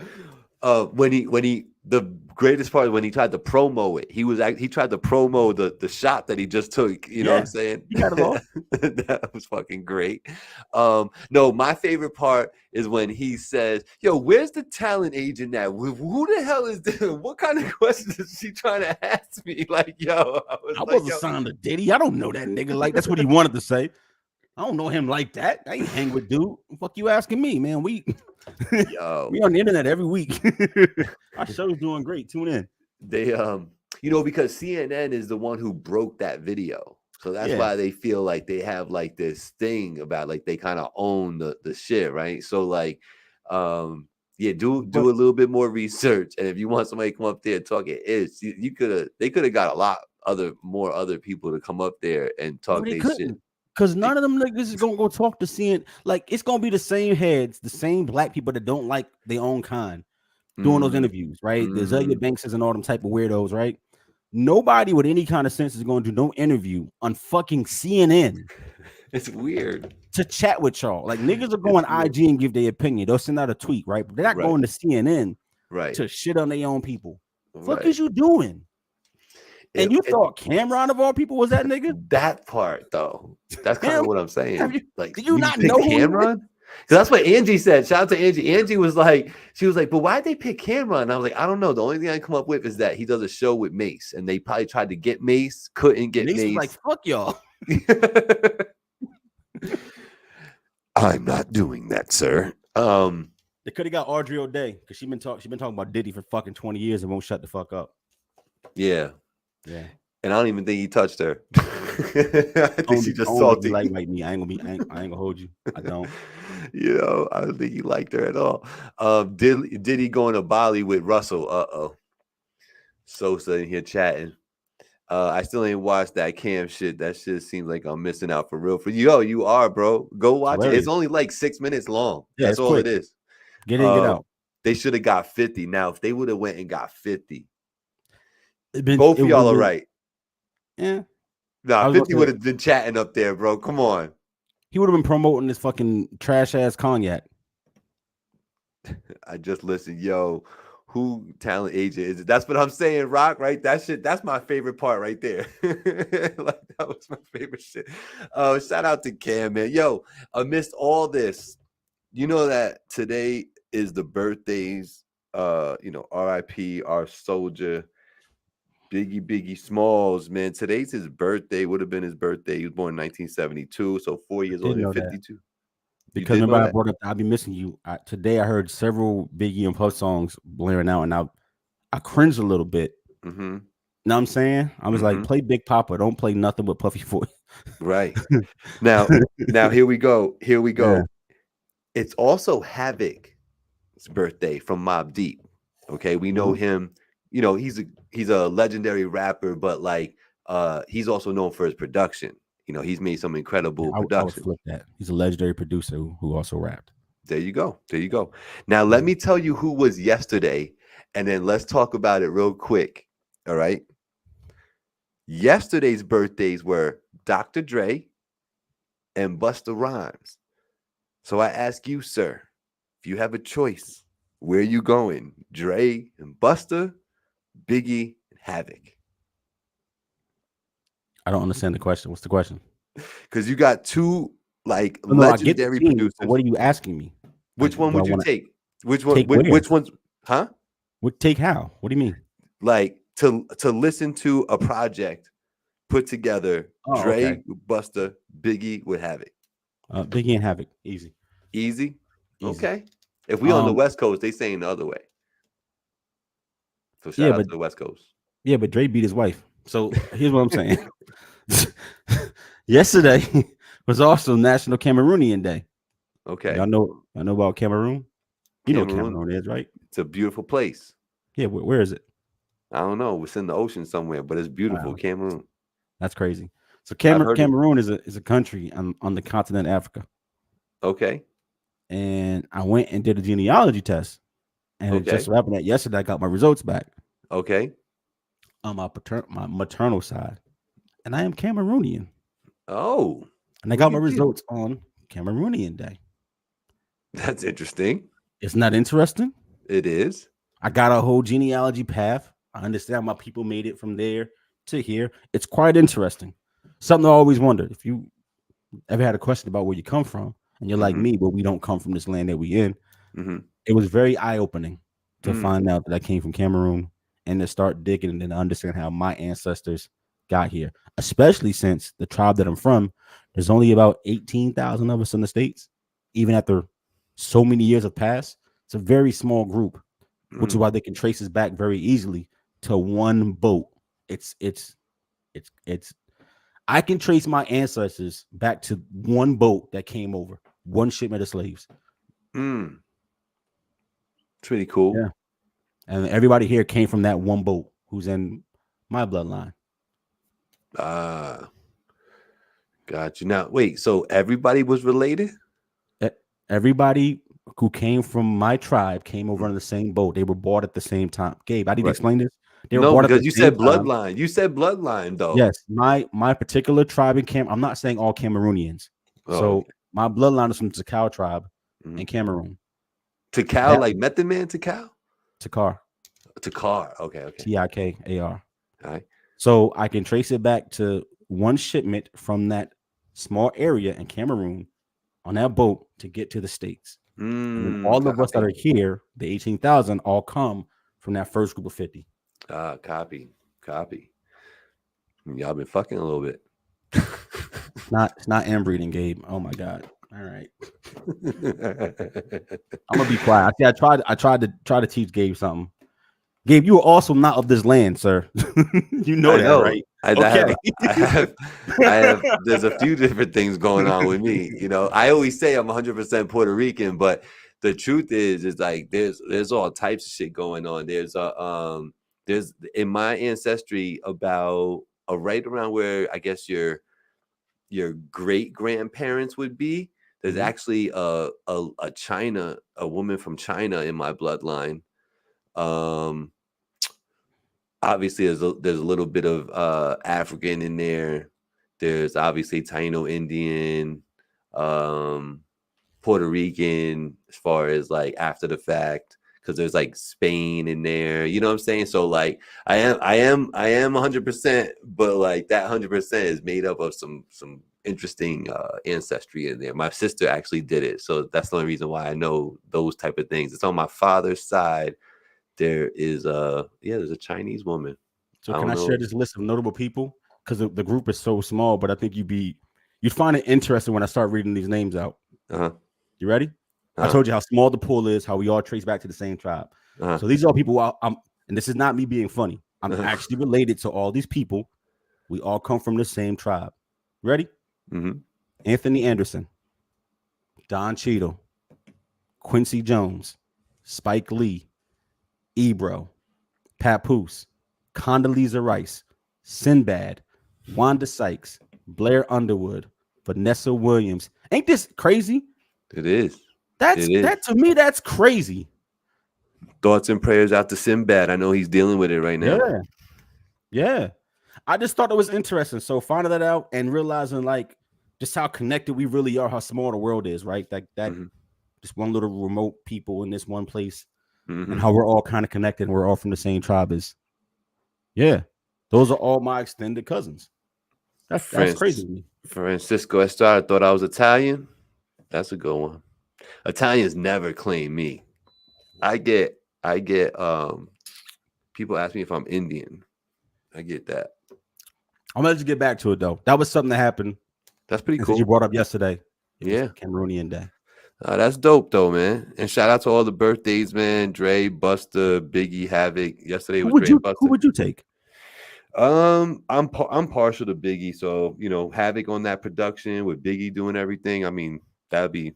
When he the greatest part is when he tried to promo it. He tried to promo the shot that he just took. You know what I'm saying? He got it all. That was fucking great. No, my favorite part is when he says, yo, where's the talent agent at? Who the hell is this? What kind of questions is she trying to ask me? Like, yo, I wasn't signed to Diddy. I don't know that nigga. Like, that's what he wanted to say. I don't know him like that. I ain't hang with dude. Fuck you asking me, man. We on the internet every week. Our show's doing great. Tune in. They because CNN is the one who broke that video. So that's why they feel like they have like this thing about like they kind of own the shit, right? So like do a little bit more research. And if you want somebody to come up there and talk they could have got a lot more other people to come up there and talk their shit. Because none of them niggas is gonna go talk to CNN. Like it's gonna be the same heads, the same black people that don't like their own kind doing those interviews, right? The Zelia Bankses and all them type of weirdos, right? Nobody with any kind of sense is going to do no interview on fucking CNN. It's weird to chat with y'all. Like niggas are going IG and give their opinion. They'll send out a tweet, right? But they're not going to CNN, right, to shit on their own people. Fuck is you doing? And you thought Cameron of all people was that nigga? That part though. That's kind of what I'm saying. Like, did you not pick know Cameron? Because that's what Angie said. Shout out to Angie. Angie was like, but why'd they pick Cameron? And I was like, I don't know. The only thing I come up with is that he does a show with Mace, and they probably tried to get Mace, couldn't get Mace. Was like, fuck y'all. I'm not doing that, sir. They could have got Audrey O'Day because she been talking about Diddy for fucking 20 years and won't shut the fuck up. Yeah. Yeah. And I don't even think he touched her. I think she just salty. Like me. I ain't gonna hold you. I don't. I don't think he liked her at all. Diddy going to Bali with Russell. Sosa in here chatting. I still ain't watched that Cam shit. That shit seems like I'm missing out for real. For you are, bro. Go watch it. It's only like 6 minutes long. Yeah, that's all quick. It is. Get in, get out. They should have got 50. Now, if they would have went and got 50, both of y'all are right. Yeah. Nah, 50 would have been chatting up there, bro. Come on. He would have been promoting this fucking trash ass cognac. I just listened. Yo, who talent agent is it? That's what I'm saying, Rock, right? That shit, that's my favorite part right there. Like, that was my favorite shit. Shout out to Cam, man. Yo, amidst all this, you know that today is the birthdays, RIP, our soldier, Biggie Smalls, man. Today's his birthday. Would have been his birthday. He was born in 1972, so 4 years old and 52. Because remember, I brought up "I'll Be Missing You." Today, I heard several Biggie and Puff songs blaring out, and I cringed a little bit. Mm-hmm. Know what I'm saying? I was like, "Play Big Papa, don't play nothing but Puffy Boy." Right. Now here we go. Yeah. It's also Havoc's birthday from Mobb Deep. Okay, we know him. You know, he's a legendary rapper, but like he's also known for his production. You know, he's made some incredible production. I would flip that. He's a legendary producer who also rapped. There you go. Now let me tell you who was yesterday, and then let's talk about it real quick. All right. Yesterday's birthdays were Dr. Dre and Busta Rhymes. So I ask you, sir, if you have a choice, where are you going? Dre and Busta, Biggie and Havoc? I don't understand the question. What's the question? Because you got two legendary producers. What are you asking me? Which one would you take? Which one? Which one's? Huh? Would take how? What do you mean? Like to listen to a project put together. Dre with Busta, Biggie with Havoc. Biggie and Havoc, easy. Okay. If we on the West Coast, they saying the other way. So shout out to the West Coast. Yeah, but Dre beat his wife. So here's what I'm saying. Yesterday was also National Cameroonian Day. Okay. Y'all know about Cameroon? You know what Cameroon is, right? It's a beautiful place. Yeah, where is it? I don't know. It's in the ocean somewhere, but it's beautiful. Wow. Cameroon. That's crazy. So Cameroon is a country on the continent of Africa. Okay. And I went and did a genealogy test. And it just happened that yesterday I got my results back. Okay. On my maternal side. And I am Cameroonian. Oh. And I got my results on Cameroonian Day. That's interesting. Isn't that interesting? It is. I got a whole genealogy path. I understand why people made it from there to here. It's quite interesting. Something I always wondered. If you ever had a question about where you come from, and you're like me, but we don't come from this land that we in, it was very eye-opening to find out that I came from Cameroon and to start digging and then understand how my ancestors got here, especially since the tribe that I'm from, there's only about 18,000 of us in the States. Even after so many years have passed, it's a very small group, which is why they can trace us back very easily to one boat. It's I can trace my ancestors back to one boat that came over, one shipment of slaves. It's pretty cool. Yeah. And everybody here came from that one boat who's in my bloodline. Got you. Now, wait, so everybody was related? Everybody who came from my tribe came over on the same boat. They were bought at the same time. Gabe, I need to explain this. They were bought because you said bloodline. Time. You said bloodline, though. Yes, my particular tribe in Cam. I'm not saying all Cameroonians. So my bloodline is from Takao tribe in Cameroon. Takao, like Method Man Takao? Takar. To car. Okay. TIKAR. All right. So I can trace it back to one shipment from that small area in Cameroon on that boat to get to the States. And then all of us that are here, the 18,000, all come from that first group of 50. Copy. Y'all been fucking a little bit. It's not inbreeding, Gabe. Oh my God. All right. I'm gonna be quiet. I tried to teach Gabe something. Gabe, you are also not of this land, sir. You know that, right? I have. There's a few different things going on with me. You know, I always say I'm 100% Puerto Rican, but the truth is like there's all types of shit going on. There's in my ancestry about right around where I guess your great grandparents would be. There's actually a woman from China in my bloodline. Obviously there's a little bit of African in there. There's obviously Taino Indian, Puerto Rican, as far as like after the fact, because there's like Spain in there. You know what I'm saying? So like I am 100%, but like that 100% is made up of some interesting ancestry in there. My sister actually did it, so that's the only reason why I know those type of things. It's on my father's side. There is there's a Chinese woman. So can I share this list of notable people? Because the group is so small, but I think you'd find it interesting when I start reading these names out. You ready? I told you how small the pool is, how we all trace back to the same tribe. So these are people and this is not me being funny. I'm actually related to all these people. We all come from the same tribe. Ready? Anthony Anderson, Don Cheadle, Quincy Jones, Spike Lee, Ebro, Papoose, Condoleezza Rice, Sinbad, Wanda Sykes, Blair Underwood, Vanessa Williams. Ain't this crazy? It is. That to me, that's crazy. Thoughts and prayers out to Sinbad. I know he's dealing with it right now. Yeah. I just thought it was interesting. So finding that out and realizing like just how connected we really are, how small the world is, right? That just one little remote people in this one place. And how we're all kind of connected and we're all from the same tribe is. Yeah. Those are all my extended cousins. That's crazy to me. Francisco Estrada thought I was Italian. That's a good one. Italians never claim me. I get people ask me if I'm Indian. I get that. I'm gonna let you get back to it though. That was something that happened. That's pretty cool. You brought up yesterday. Yeah. Cameroonian Day. That's dope though, man. And shout out to all the birthdays, man. Dre, Busta, Biggie, Havoc. Yesterday was Dre, Busta. Who would you take? I'm partial to Biggie, so you know, Havoc on that production with Biggie doing everything. I mean, that'd be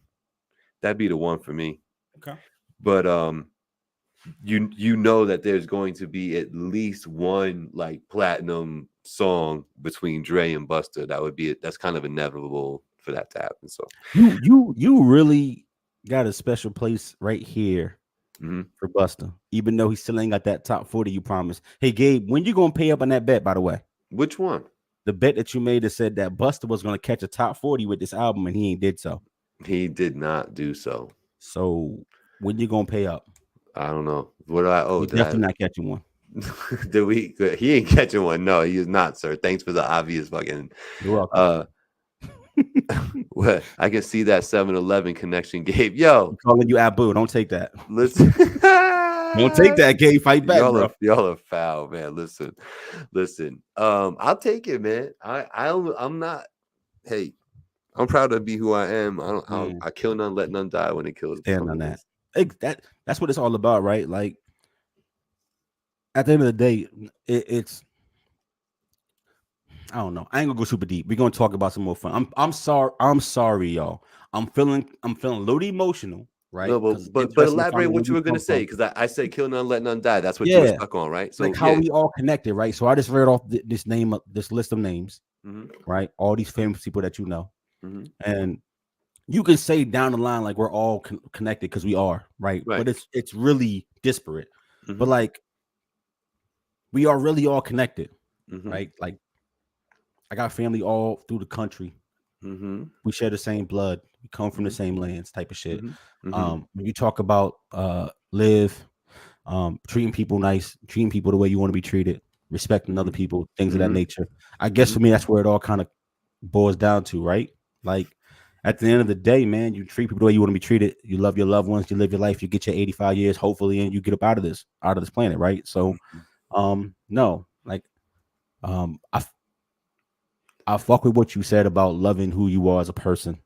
the one for me. Okay. But you know that there's going to be at least one like platinum song between Dre and Busta. That's kind of inevitable for that to happen. So you really got a special place right here for Busta, even though he still ain't got that top 40 you promised. Hey Gabe, when you gonna pay up on that bet, by the way? Which one? The bet that you made that said that Busta was gonna catch a top 40 with this album, and he ain't did so. He did not do so. So when you gonna pay up? I don't know. What do I owe? Definitely not catching one. He ain't catching one. No, he is not, sir. Thanks for the obvious fucking. You're welcome. Well, I can see that 7-Eleven connection, Gabe. Yo, I'm calling you Abu. Don't take that. Listen, don't take that, Gabe. Fight back, y'all are foul, man. Listen. I'll take it, man. I'm not. Hey, I'm proud to be who I am. I kill none, let none die when it kills. Stand on that. That's what it's all about, right? Like at the end of the day, it's. I don't know. I ain't gonna go super deep. We're gonna talk about some more fun. I'm sorry, y'all. I'm feeling a little emotional, right? No, but elaborate what you were gonna say, because I said kill none, let none die. That's what you were stuck on, right? So like how we all connected, right? So I just read off this list of names, right? All these famous people that you know, and you can say down the line like we're all connected because we are, right? But it's really disparate. But like we are really all connected, right? Like I got family all through the country. We share the same blood. We come from the same lands, type of shit. When you talk about Liv, treating people nice, treating people the way you want to be treated, respecting other people, things of that Mhm. nature. I guess for me, that's where it all kind of boils down to, right? Like at the end of the day, man, you treat people the way you want to be treated. You love your loved ones. You live your life. You get your 85 years, hopefully, and you get up out of this planet, right? So, no, like, I fuck with what you said about loving who you are as a person,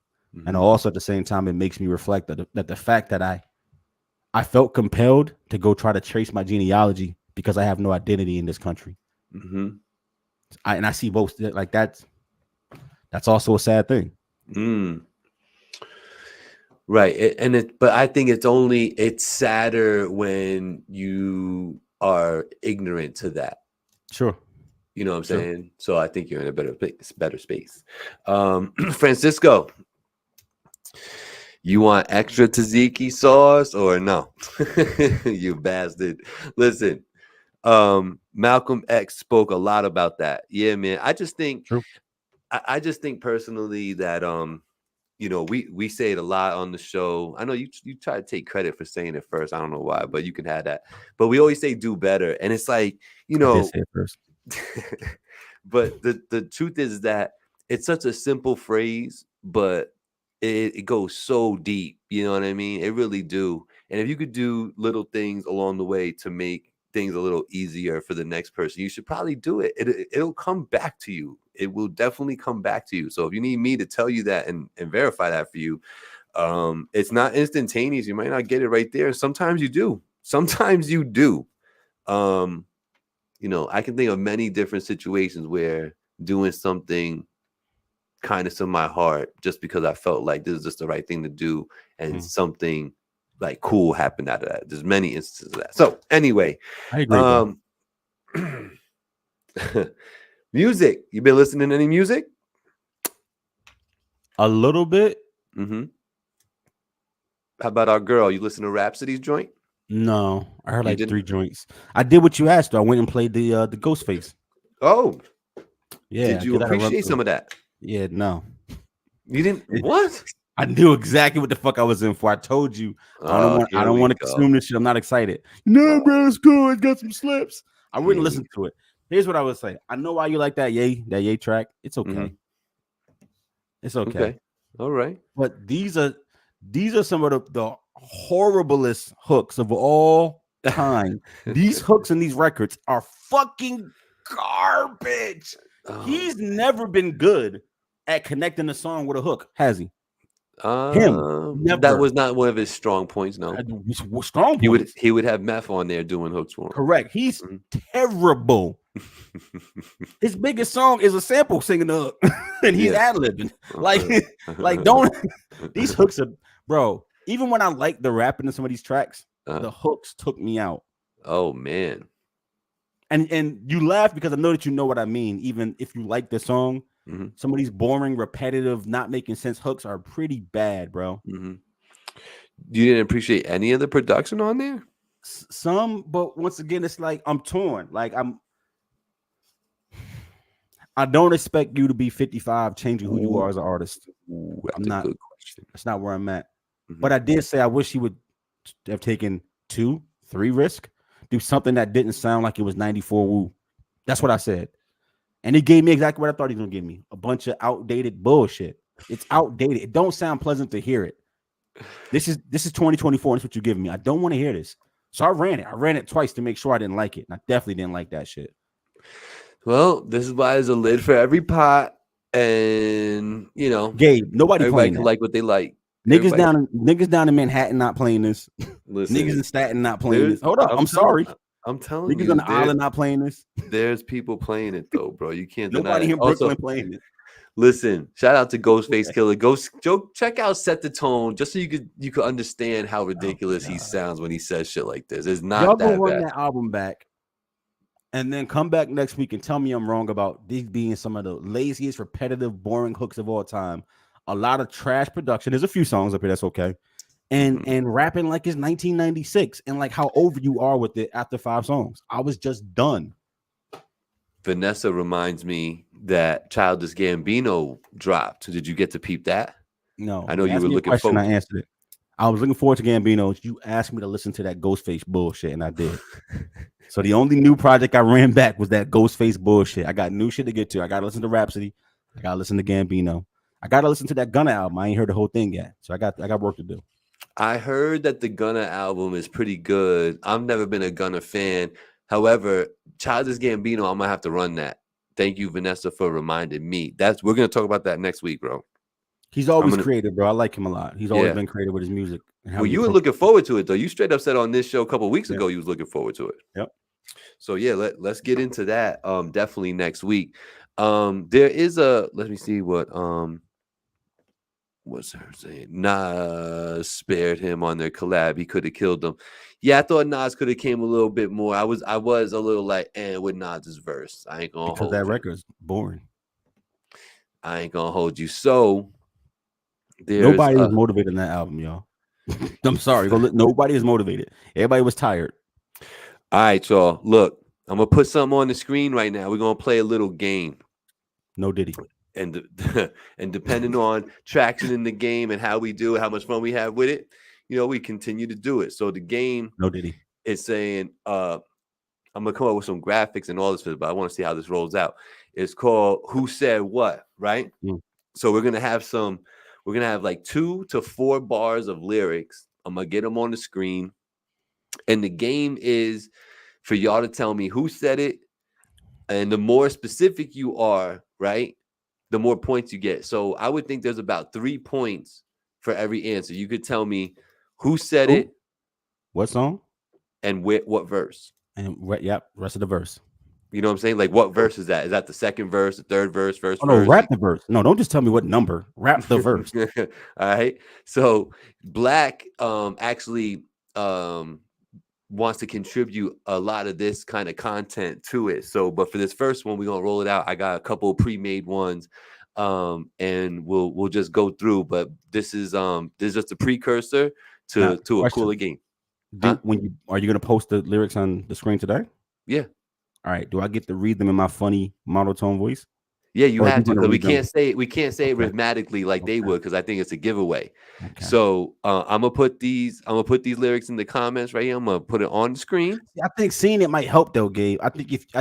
and also at the same time, it makes me reflect that the fact that I felt compelled to go try to trace my genealogy because I have no identity in this country. Mhm. And I see both, like that's also a sad thing. Right. But I think it's sadder when you are ignorant to that. Sure. You know what I'm Sure. saying? So I think you're in a better space. Francisco, you want extra tzatziki sauce or no? You bastard. Listen, Malcolm X spoke a lot about that. Yeah, man. I just think True. I just think personally that we say it a lot on the show. I know you try to take credit for saying it first. I don't know why, but you can have that. But we always say do better. And it's like, I did say it first. But the truth is that it's such a simple phrase, but it goes so deep. You know what I mean? It really do. And if you could do little things along the way to make things a little easier for the next person, you should probably do it. It'll come back to you. It will definitely come back to you. So if you need me to tell you that and verify that for you, it's not instantaneous. You might not get it right there. Sometimes you do. Sometimes you do. I can think of many different situations where doing something kindness to my heart just because I felt like this is just the right thing to do, and something like cool happened out of that. There's many instances of that. So anyway, I agree. music. You been listening to any music? A little bit. Mm-hmm. How about our girl? You listen to Rapsody's joint? No, I heard You like didn't? 3 joints. I did what you asked. Though. I went and played the Ghostface. Oh, Yeah. did you appreciate some of that? Yeah, no. You didn't? What? I knew exactly what the fuck I was in for. I told you. I don't want to consume this shit. I'm not excited. No, bro, it's cool. It's got some slips. I wouldn't listen to it. Here's what I would say. I know why you like that Ye track. It's okay. It's okay. All right. But these are some of the horriblest hooks of all time. These hooks in these records are fucking garbage. He's never been good at connecting a song with a hook, has he? Never. That was not one of his strong points. No, strong points. He would have Meth on there doing hooks for him. Correct. He's terrible. His biggest song is a sample singing the hook, and he's ad-libbing. Like don't these hooks are, bro. Even when I like the rapping in some of these tracks, the hooks took me out. Oh man. And you laugh because I know that you know what I mean. Even if you like the song, some of these boring, repetitive, not making sense hooks are pretty bad, bro. You didn't appreciate any of the production on there? Some, but once again, it's like I'm torn. Like I don't expect you to be 55 changing who you are as an artist. I'm not. Good question. That's not where I'm at. But I did say I wish he would have taken 2-3 risks. Do something that didn't sound like it was 94 Woo. That's what I said. And he gave me exactly what I thought he was going to give me. A bunch of outdated bullshit. It's outdated. It don't sound pleasant to hear it. This is 2024. That's what you're giving me. I don't want to hear this. So I ran it. I ran it twice to make sure I didn't like it. And I definitely didn't like that shit. Well, this is why there's a lid for every pot. And, Gabe, nobody playing can like what they like. Niggas down in Manhattan not playing this. Listen, niggas in Staten not playing this. Hold up, I'm sorry. I'm telling you, niggas on the island not playing this. There's people playing it though, bro. You can't. Nobody in Brooklyn playing it. Listen, shout out to Ghostface Killer. Go check out Set the Tone just so you could understand how ridiculous he sounds when he says shit like this. It's not y'all that go run bad. That album back, and then come back next week and tell me I'm wrong about these being some of the laziest, repetitive, boring hooks of all time. A lot of trash production. There's a few songs up here that's okay. And rapping like it's 1996 and like how over you are with it after 5 songs. I was just done. Vanessa reminds me that Childish Gambino dropped. Did you get to peep that? No. I know you were looking forward. I answered it. I was looking forward to Gambino. You asked me to listen to that Ghostface bullshit, and I did. So the only new project I ran back was that Ghostface bullshit. I got new shit to get to. I got to listen to Rapsody. I got to listen to Gambino. I got to listen to that Gunna album. I ain't heard the whole thing yet, so I got work to do. I heard that the Gunna album is pretty good. I've never been a Gunna fan. However, Childish Gambino, I'm gonna have to run that. Thank you, Vanessa, for reminding me. We're gonna talk about that next week, bro. He's always creative, bro. I like him a lot. He's always been creative with his music. Well, you were looking forward to it, though. You straight up said on this show a couple of weeks ago you was looking forward to it. Yep. So yeah, let's get into that. Definitely next week. There is let me see what what's her saying? Nas spared him on their collab. He could have killed them. Yeah, I thought Nas could have came a little bit more. I was a little like, with Nas's verse. I ain't gonna hold that you. record's boring. I ain't gonna hold you. So nobody was motivated in that album, y'all. I'm sorry. Nobody is motivated. Everybody was tired. All right, y'all. Look, I'm gonna put something on the screen right now. We're gonna play a little game. No Diddy. And depending on traction in the game and how we do it, how much fun we have with it, we continue to do it. So the game, no Diddy, is saying, I'm gonna come up with some graphics and all this, but I want to see how this rolls out. It's called Who Said What, right? So we're gonna have like 2 to 4 bars of lyrics. I'm gonna get them on the screen, and the game is for y'all to tell me who said it, and the more specific you are, right, the more points you get. So I would think there's about 3 points for every answer. You could tell me who said it, what song, and what verse. And rest of the verse. You know what I'm saying? Like, what verse is that? Is that the second verse, the third verse, first verse? No, rap the verse. No, don't just tell me what number. Rap the verse. All right. So Black actually wants to contribute a lot of this kind of content to it. So, but for this first one, we're gonna roll it out. I got a couple of pre-made ones, and we'll just go through. But this is just a precursor to a cooler game. Are you gonna post the lyrics on the screen today? Yeah. All right. Do I get to read them in my funny monotone voice? Yeah, you have to, because we can't say it rhythmatically like they would, because I think it's a giveaway. Okay. So I'm gonna put these lyrics in the comments right here. I'm gonna put it on the screen. I think seeing it might help though, Gabe. I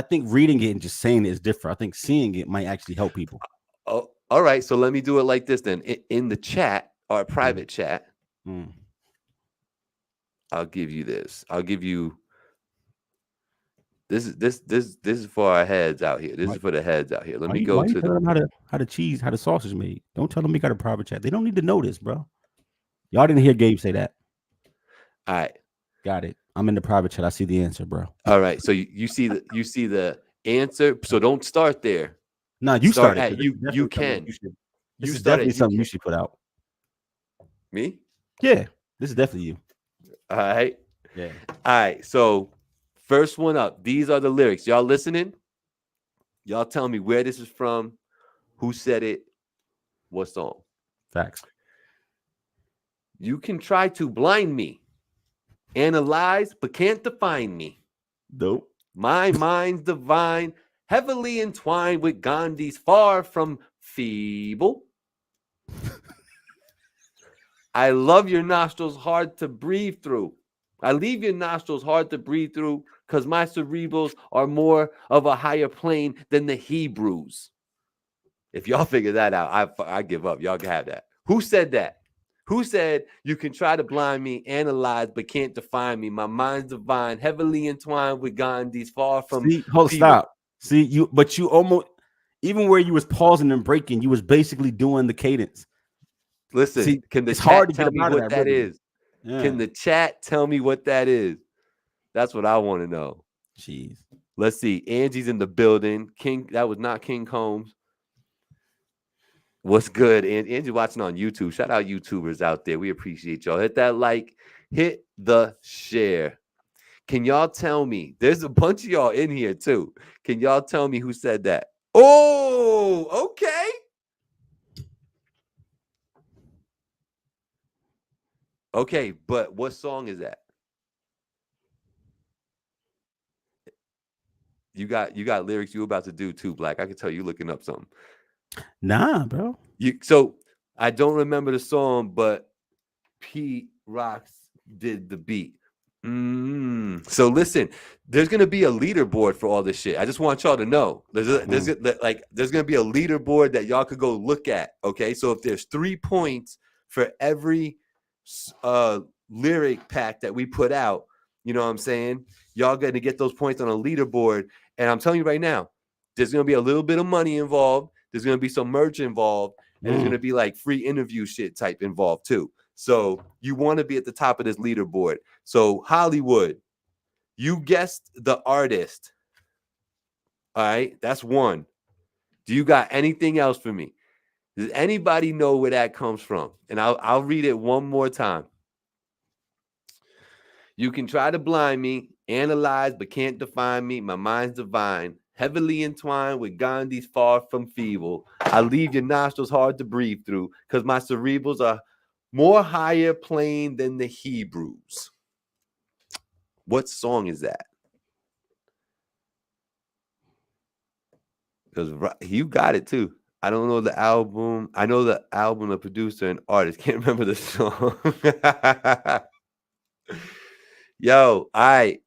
think reading it and just saying it is different. I think seeing it might actually help people. Oh, all right. So let me do it like this then. In the chat, our private chat, I'll give you this. I'll give you. This is for our heads out here. This is for the heads out here. Let me go to them how the sausage made. Don't tell them we got a private chat. They don't need to know this, bro. Y'all didn't hear Gabe say that. All right, got it. I'm in the private chat. I see the answer, bro. All right, so you see the answer. So don't start there. No, you start it. You can. This is definitely something you should put out. Me? Yeah, this is definitely you. All right. Yeah. All right. So. First one up. These are the lyrics. Y'all listening? Y'all tell me where this is from, who said it, what song. Facts. You can try to blind me, analyze, but can't define me. Nope. My mind's divine, heavily entwined with Gandhi's, far from feeble. I love your nostrils, hard to breathe through. I leave your nostrils hard to breathe through, because my cerebrals are more of a higher plane than the Hebrews. If y'all figure that out, I give up. Y'all can have that. Who said that? Who said you can try to blind me, analyze, but can't define me? My mind's divine, heavily entwined with Gandhi's, far from. Stop. See, you almost, even where you was pausing and breaking, you was basically doing the cadence. Listen, can the chat tell me what that is? Yeah. Can the chat tell me what that is? That's what I want to know. Jeez. Let's see. Angie's in the building. That was not King Combs. What's good? Angie watching on YouTube. Shout out YouTubers out there. We appreciate y'all. Hit that like. Hit the share. Can y'all tell me? There's a bunch of y'all in here too. Can y'all tell me who said that? Oh, okay. Okay, but what song is that? You got lyrics you about to do too, Black. I can tell you looking up something. Nah, bro. So I don't remember the song, but Pete Rocks did the beat. So listen, there's gonna be a leaderboard for all this shit. I just want y'all to know. There's gonna be a leaderboard that y'all could go look at. Okay, so if there's 3 points for every lyric pack that we put out, you know what I'm saying? Y'all gonna get those points on a leaderboard. And I'm telling you right now, there's gonna be a little bit of money involved. There's gonna be some merch involved, and there's gonna be like free interview shit type involved too. So you want to be at the top of this leaderboard. So Hollywood, you guessed the artist. All right, that's one. Do you got anything else for me? Does anybody know where that comes from? And I'll read it one more time. You can try to blind me, analyze, but can't define me. My mind's divine, heavily entwined with Gandhi's far from feeble. I leave your nostrils hard to breathe through because my cerebrals are more higher plane than the Hebrews. What song is that? Because you got it too. I don't know the album. I know the album, the producer, and artist. Can't remember the song. Yo, all right.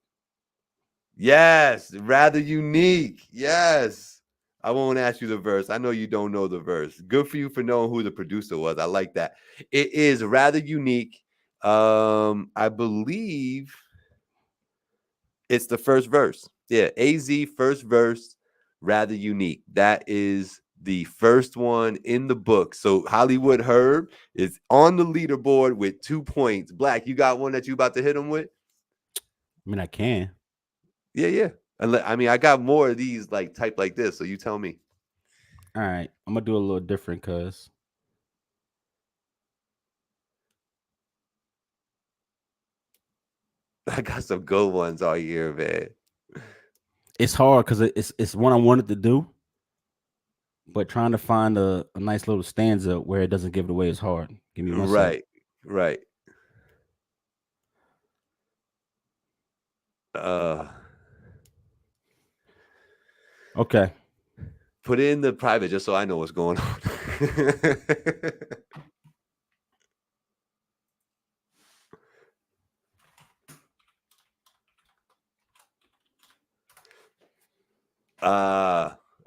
Yes, rather unique. Yes. I won't ask you the verse. I know you don't know the verse. Good for you for knowing who the producer was. I like that. It is rather unique. I believe it's the first verse. Yeah, AZ first verse, rather unique. That is the first one in the book. So Hollywood Herb is on the leaderboard with 2 points. Black, you got one that you about to hit him with? I mean, I can. Yeah. I mean, I got more of these like type like this. So you tell me. All right, I'm gonna do a little different because I got some good ones all year, man. it's hard because it's one I wanted to do, but trying to find a nice little stanza where it doesn't give it away is hard. Give me one second. Right. Okay. Put it in the private just so I know what's going on.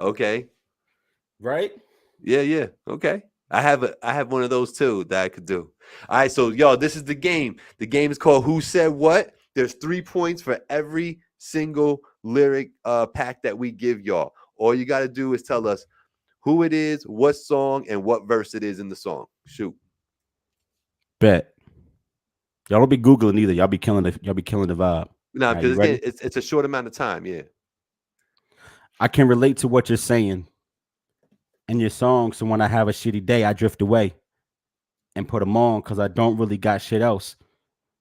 Okay. Right? Yeah. Okay. I have one of those too that I could do. All right, so y'all, this is the game. The game is called Who Said What? There's 3 points for every single lyric pack that we give y'all. All you got to do is tell us who it is, what song, and what verse it is in the song. Shoot. Bet. Y'all don't be Googling either. Y'all be killing the vibe. No, because it's a short amount of time. Yeah. I can relate to what you're saying in your song. So when I have a shitty day, I drift away and put them on because I don't really got shit else.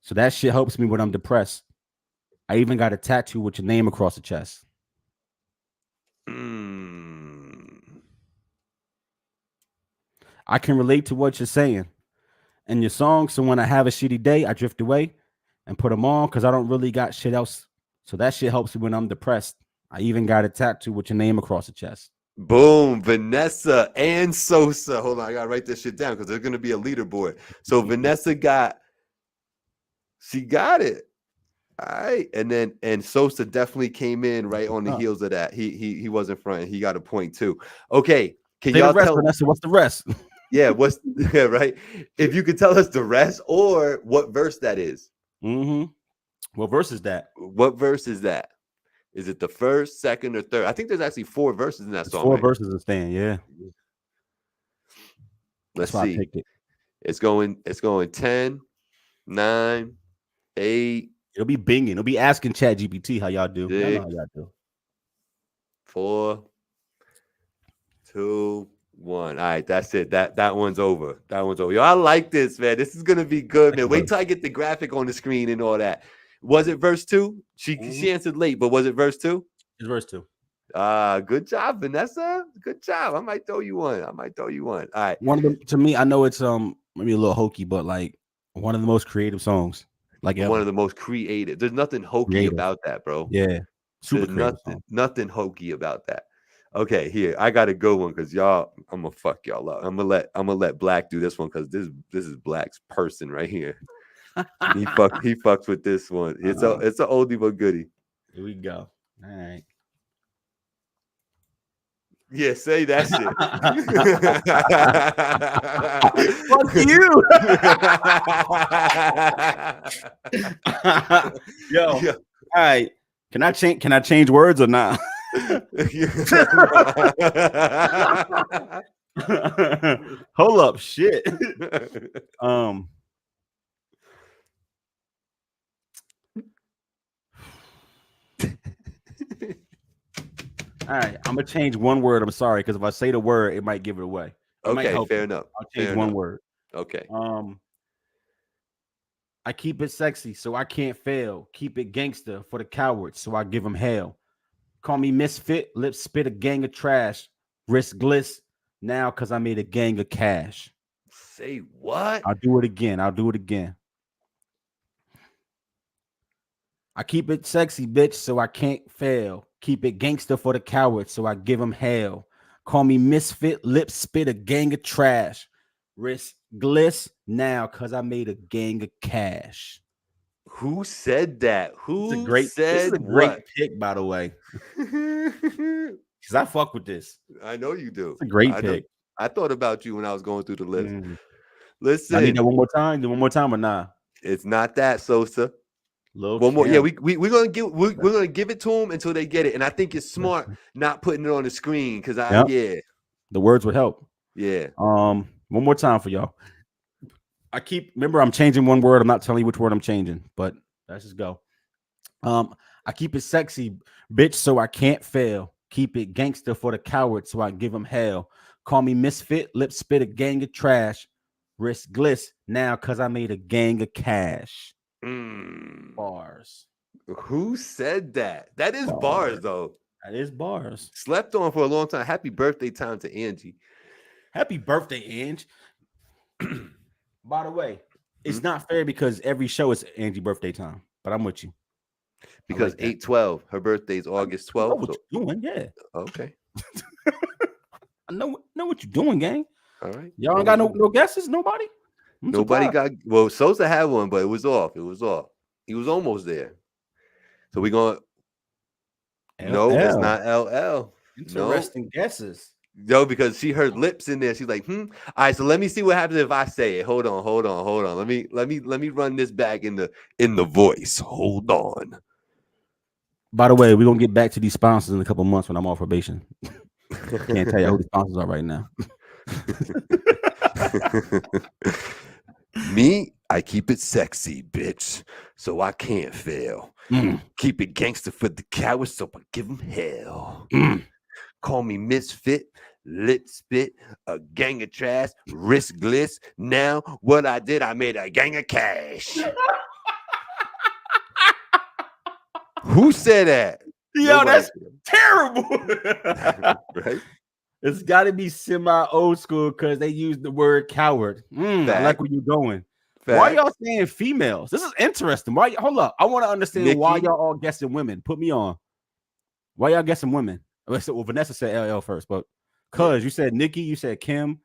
So that shit helps me when I'm depressed. I even got a tattoo with your name across the chest. I can relate to what you're saying in your song. So when I have a shitty day, I drift away and put them on because I don't really got shit else. So that shit helps me when I'm depressed. I even got a tattoo with your name across the chest. Boom, Vanessa and Sosa. Hold on, I gotta write this shit down because there's gonna be a leaderboard. So Vanessa got it. All right, and Sosa definitely came in right on the heels of that. He was in front. He got a point too. Okay, can y'all tell Vanessa? What's the rest? Yeah, right? If you could tell us the rest or what verse that is. What verse is that? What verse is that? Is it the first, second, or third? I think there's actually 4 verses in that song. 4 verses in Stan, yeah. Let's see. It's going 10, 9, 8. It'll be binging. It'll be asking ChatGPT how y'all do. 6, y'all know how y'all do. 4, 2, 1. All right, that's it. That one's over. Yo, I like this, man. This is gonna be good, man. Wait till I get the graphic on the screen and all that. Was it verse 2? She answered late, but was it verse 2? It's verse 2. Good job, Vanessa. Good job. I might throw you one. All right. One of them, to me, I know it's maybe a little hokey, but like one of the most creative songs. Like one of the most creative. There's nothing hokey about that, bro. Yeah. Super creative. Nothing hokey about that. Okay, here I got a good one because y'all. I'm gonna fuck y'all up. I'm gonna let Black do this one because this is Black's person right here. He fucks with this one. It's an oldie but goodie. Here we go. All right. Yeah, say that shit. Fuck you. Yo. Yeah. All right. Can I change words or not? Hold up, shit. All right, I'm gonna change one word. I'm sorry, because if I say the word, it might give it away. Okay, fair enough. I'll change one word. Okay. I keep it sexy, so I can't fail. Keep it gangster for the cowards, so I give them hell. Call me misfit, lips spit a gang of trash. Wrist gliss now, cause I made a gang of cash. Say what? I'll do it again. I keep it sexy, bitch, so I can't fail. Keep it gangster for the cowards, so I give them hell. Call me misfit, lips spit a gang of trash. Wrist gliss now, cause I made a gang of cash. Who said that? Who this is a great pick, by the way. Because I fuck with this. I know you do. It's a great pick. I thought about you when I was going through the list. Listen, I need that one more time. Do one more time or not? It's not that, Sosa. One more. Yeah, we're gonna give it to them until they get it. And I think it's smart not putting it on the screen because the words would help. Yeah. One more time for y'all. Remember, I'm changing one word. I'm not telling you which word I'm changing, but let's just go. I keep it sexy, bitch, so I can't fail. Keep it gangster for the cowards, so I give them hell. Call me misfit, lip spit a gang of trash. Wrist gliss now, cause I made a gang of cash. Bars. Who said that? That is bars, though. That is bars. Slept on for a long time. Happy birthday time to Angie. Happy birthday, Angie. By the way, it's not fair because every show is Angie birthday time, but I'm with you. Because 8/12, her birthday is August 12th. I know what you're doing, yeah. Okay. I know what you're doing, gang. All right. Y'all ain't got no guesses? Nobody? Nobody got. Well, Sosa had one, but it was off. He was almost there. So we're going. No, it's not LL. Interesting guesses. No, because she heard lips in there. She's like, All right, so let me see what happens if I say it. Hold on. Let me run this back in the voice. Hold on. By the way, we're gonna get back to these sponsors in a couple months when I'm off probation. Can't tell you who the sponsors are right now. Me, I keep it sexy, bitch, so I can't fail. Keep it gangster for the cowards, so I give them hell. Call me misfit, lip spit, a gang of trash, wrist gliss. Now, what I did, I made a gang of cash. Who said that? Yo, that's terrible. Right? It's got to be semi-old school because they use the word coward. I like where you're going. Fact. Why y'all saying females? This is interesting. Hold up. I want to understand why y'all all guessing women. Put me on. Why y'all guessing women? Well, Vanessa said LL first, but cuz you said Nikki, you said Kim.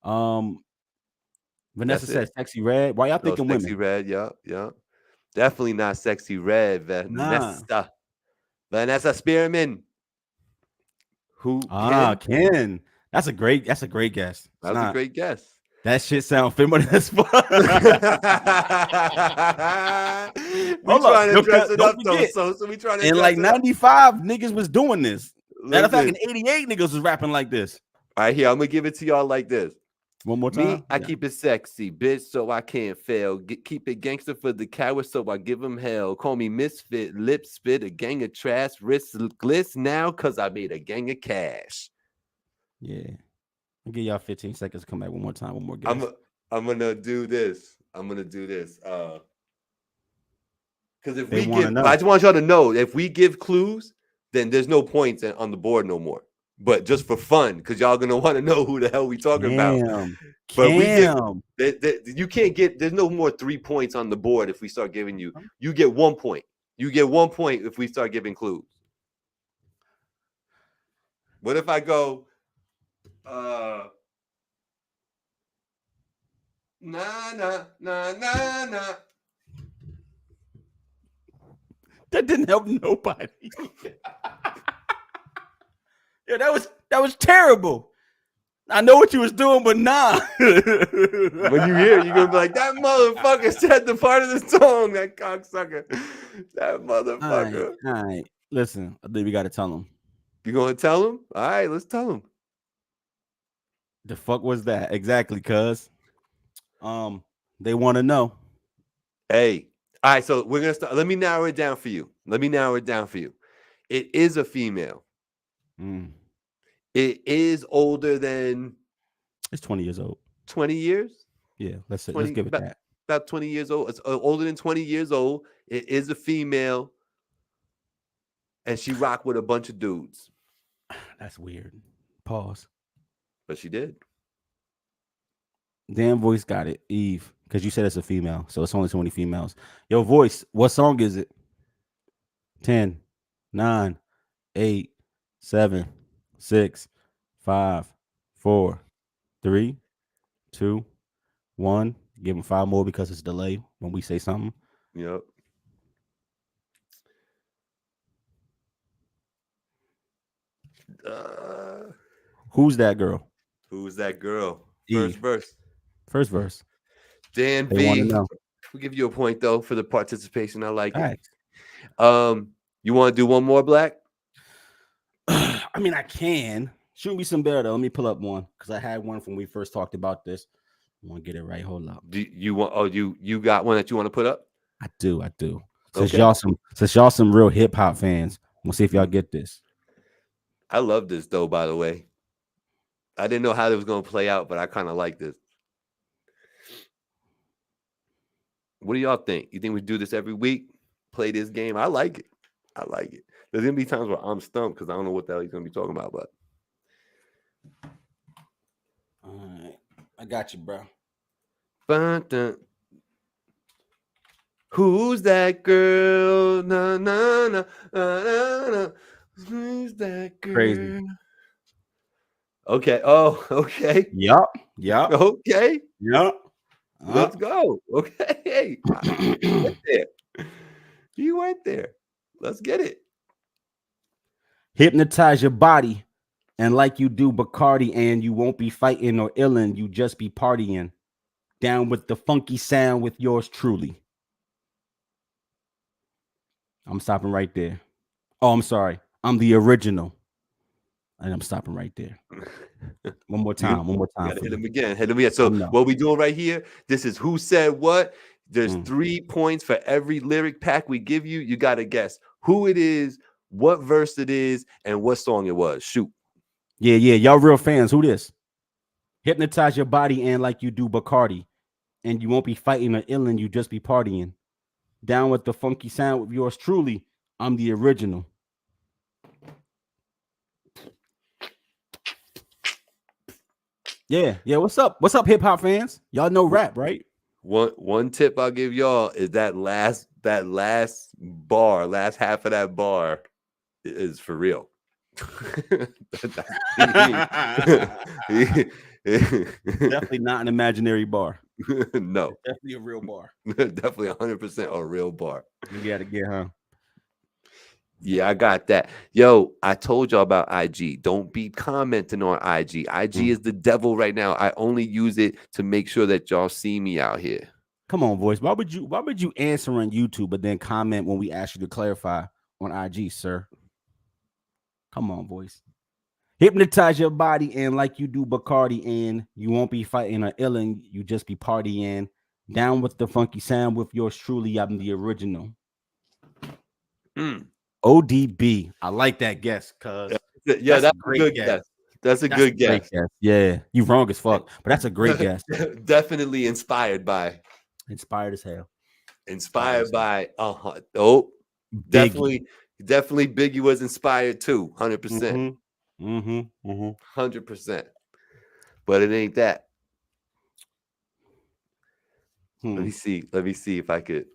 Vanessa said Sexy Red. Why y'all thinking women? Sexy Red, yeah. Definitely not Sexy Red, Vanessa. Vanessa Spearman. Who? Ken. That's a great guess. That's a great guess. That shit sound feminine as fuck. We trying to dress it up though, so we trying to. In like 95, niggas was doing this. Matter of fact, in 88, niggas was rapping like this. All right, here I'm gonna give it to y'all like this. One more time. Me, I keep it sexy, bitch, so I can't fail. Keep it gangster for the cowards, so I give them hell. Call me misfit, lip spit, a gang of trash, wrist gliss now, cause I made a gang of cash. Yeah. I'll give y'all 15 seconds to come back one more time. One more guess. I'm gonna do this. Because if they we give, I just want y'all to know, if we give clues, then there's no points on the board no more. But just for fun, because y'all gonna want to know who the hell we talking about. But you can't get. There's no more 3 points on the board if we start giving you. You get 1 point. You get 1 point if we start giving clues. What if I go, nah, nah, nah, nah, nah. That didn't help nobody. Yeah, that was terrible. I know what you was doing, but nah. When you hear it, you're gonna be like, that motherfucker said the part of the song, that cocksucker. That motherfucker. All right. Listen, I think we gotta tell him. You gonna tell him? All right, let's tell him. The fuck was that? Exactly, cuz. They want to know. Hey, all right, so we're gonna start. Let me narrow it down for you. It is a female. It is older than It's 20 years old. 20 years? Yeah, let's give it that. About 20 years old. It's older than 20 years old. It is a female. And she rocked with a bunch of dudes. That's weird. Pause. But she did. Damn Voice got it. Eve, because you said it's a female. So it's only 20 females. Yo, Voice, what song is it? 10, 9, 8, 7, 6, 5, 4, 3, 2, 1. Give him 5 more because it's delay when we say something. Yep. Who's that girl? Who's that girl? Eve. First verse. Dan B. We'll give you a point though for the participation. I like it. You want to do one more, Black? I mean, I can. Shoot me some better though. Let me pull up one because I had one from when we first talked about this. I want to get it right. Hold up. Do you want? Oh, you got one that you want to put up? I do. Since y'all some real hip hop fans, we'll see if y'all get this. I love this though. By the way, I didn't know how it was going to play out, but I kind of like this. What do y'all think? You think we do this every week? Play this game? I like it. There's gonna be times where I'm stumped because I don't know what the hell he's gonna be talking about. But all right, I got you, bro. Who's that girl? Na na na na na. Who's that girl? Crazy. Okay. Oh, okay. Yup. Okay. Yup. Let's go. Okay. Hey, you went there. Let's get it. Hypnotize your body, and like you do Bacardi, and you won't be fighting or illin', you just be partying. Down with the funky sound with yours truly. I'm stopping right there. Oh, I'm sorry. I'm the original. And I'm stopping right there. One more time. Hit him again. So what we doing right here, this is who said what. There's 3 points for every lyric pack we give you. You got to guess who it is, what verse it is, and what song it was. Shoot. Yeah. Y'all real fans. Who this? Hypnotize your body and like you do Bacardi. And you won't be fighting or illin', you just be partying. Down with the funky sound with yours truly. I'm the original. Yeah. What's up? What's up, hip hop fans? Y'all know rap, right? One tip I'll give y'all is that last bar, last half of that bar is for real. Definitely not an imaginary bar. No. Definitely a real bar. Definitely 100% a real bar. You gotta get, huh? Yeah, I got that. Yo, I told y'all about IG. Don't be commenting on IG. IG is the devil right now. I only use it to make sure that y'all see me out here. Come on, Voice. Why would you answer on YouTube but then comment when we ask you to clarify on IG, sir? Come on, Voice. Hypnotize your body and like you do Bacardi, and you won't be fighting or illin', you just be partying. Down with the funky sound with yours truly. I'm the original. ODB. I like that guess, cuz. Yeah, that's a good guess. That's a good guess. Yeah, you wrong as fuck, but that's a great guess. Definitely inspired by. Inspired as hell. Inspired by. Oh, Biggie. definitely Biggie was inspired too. 100%. 100%. But it ain't that. Let me see if I could.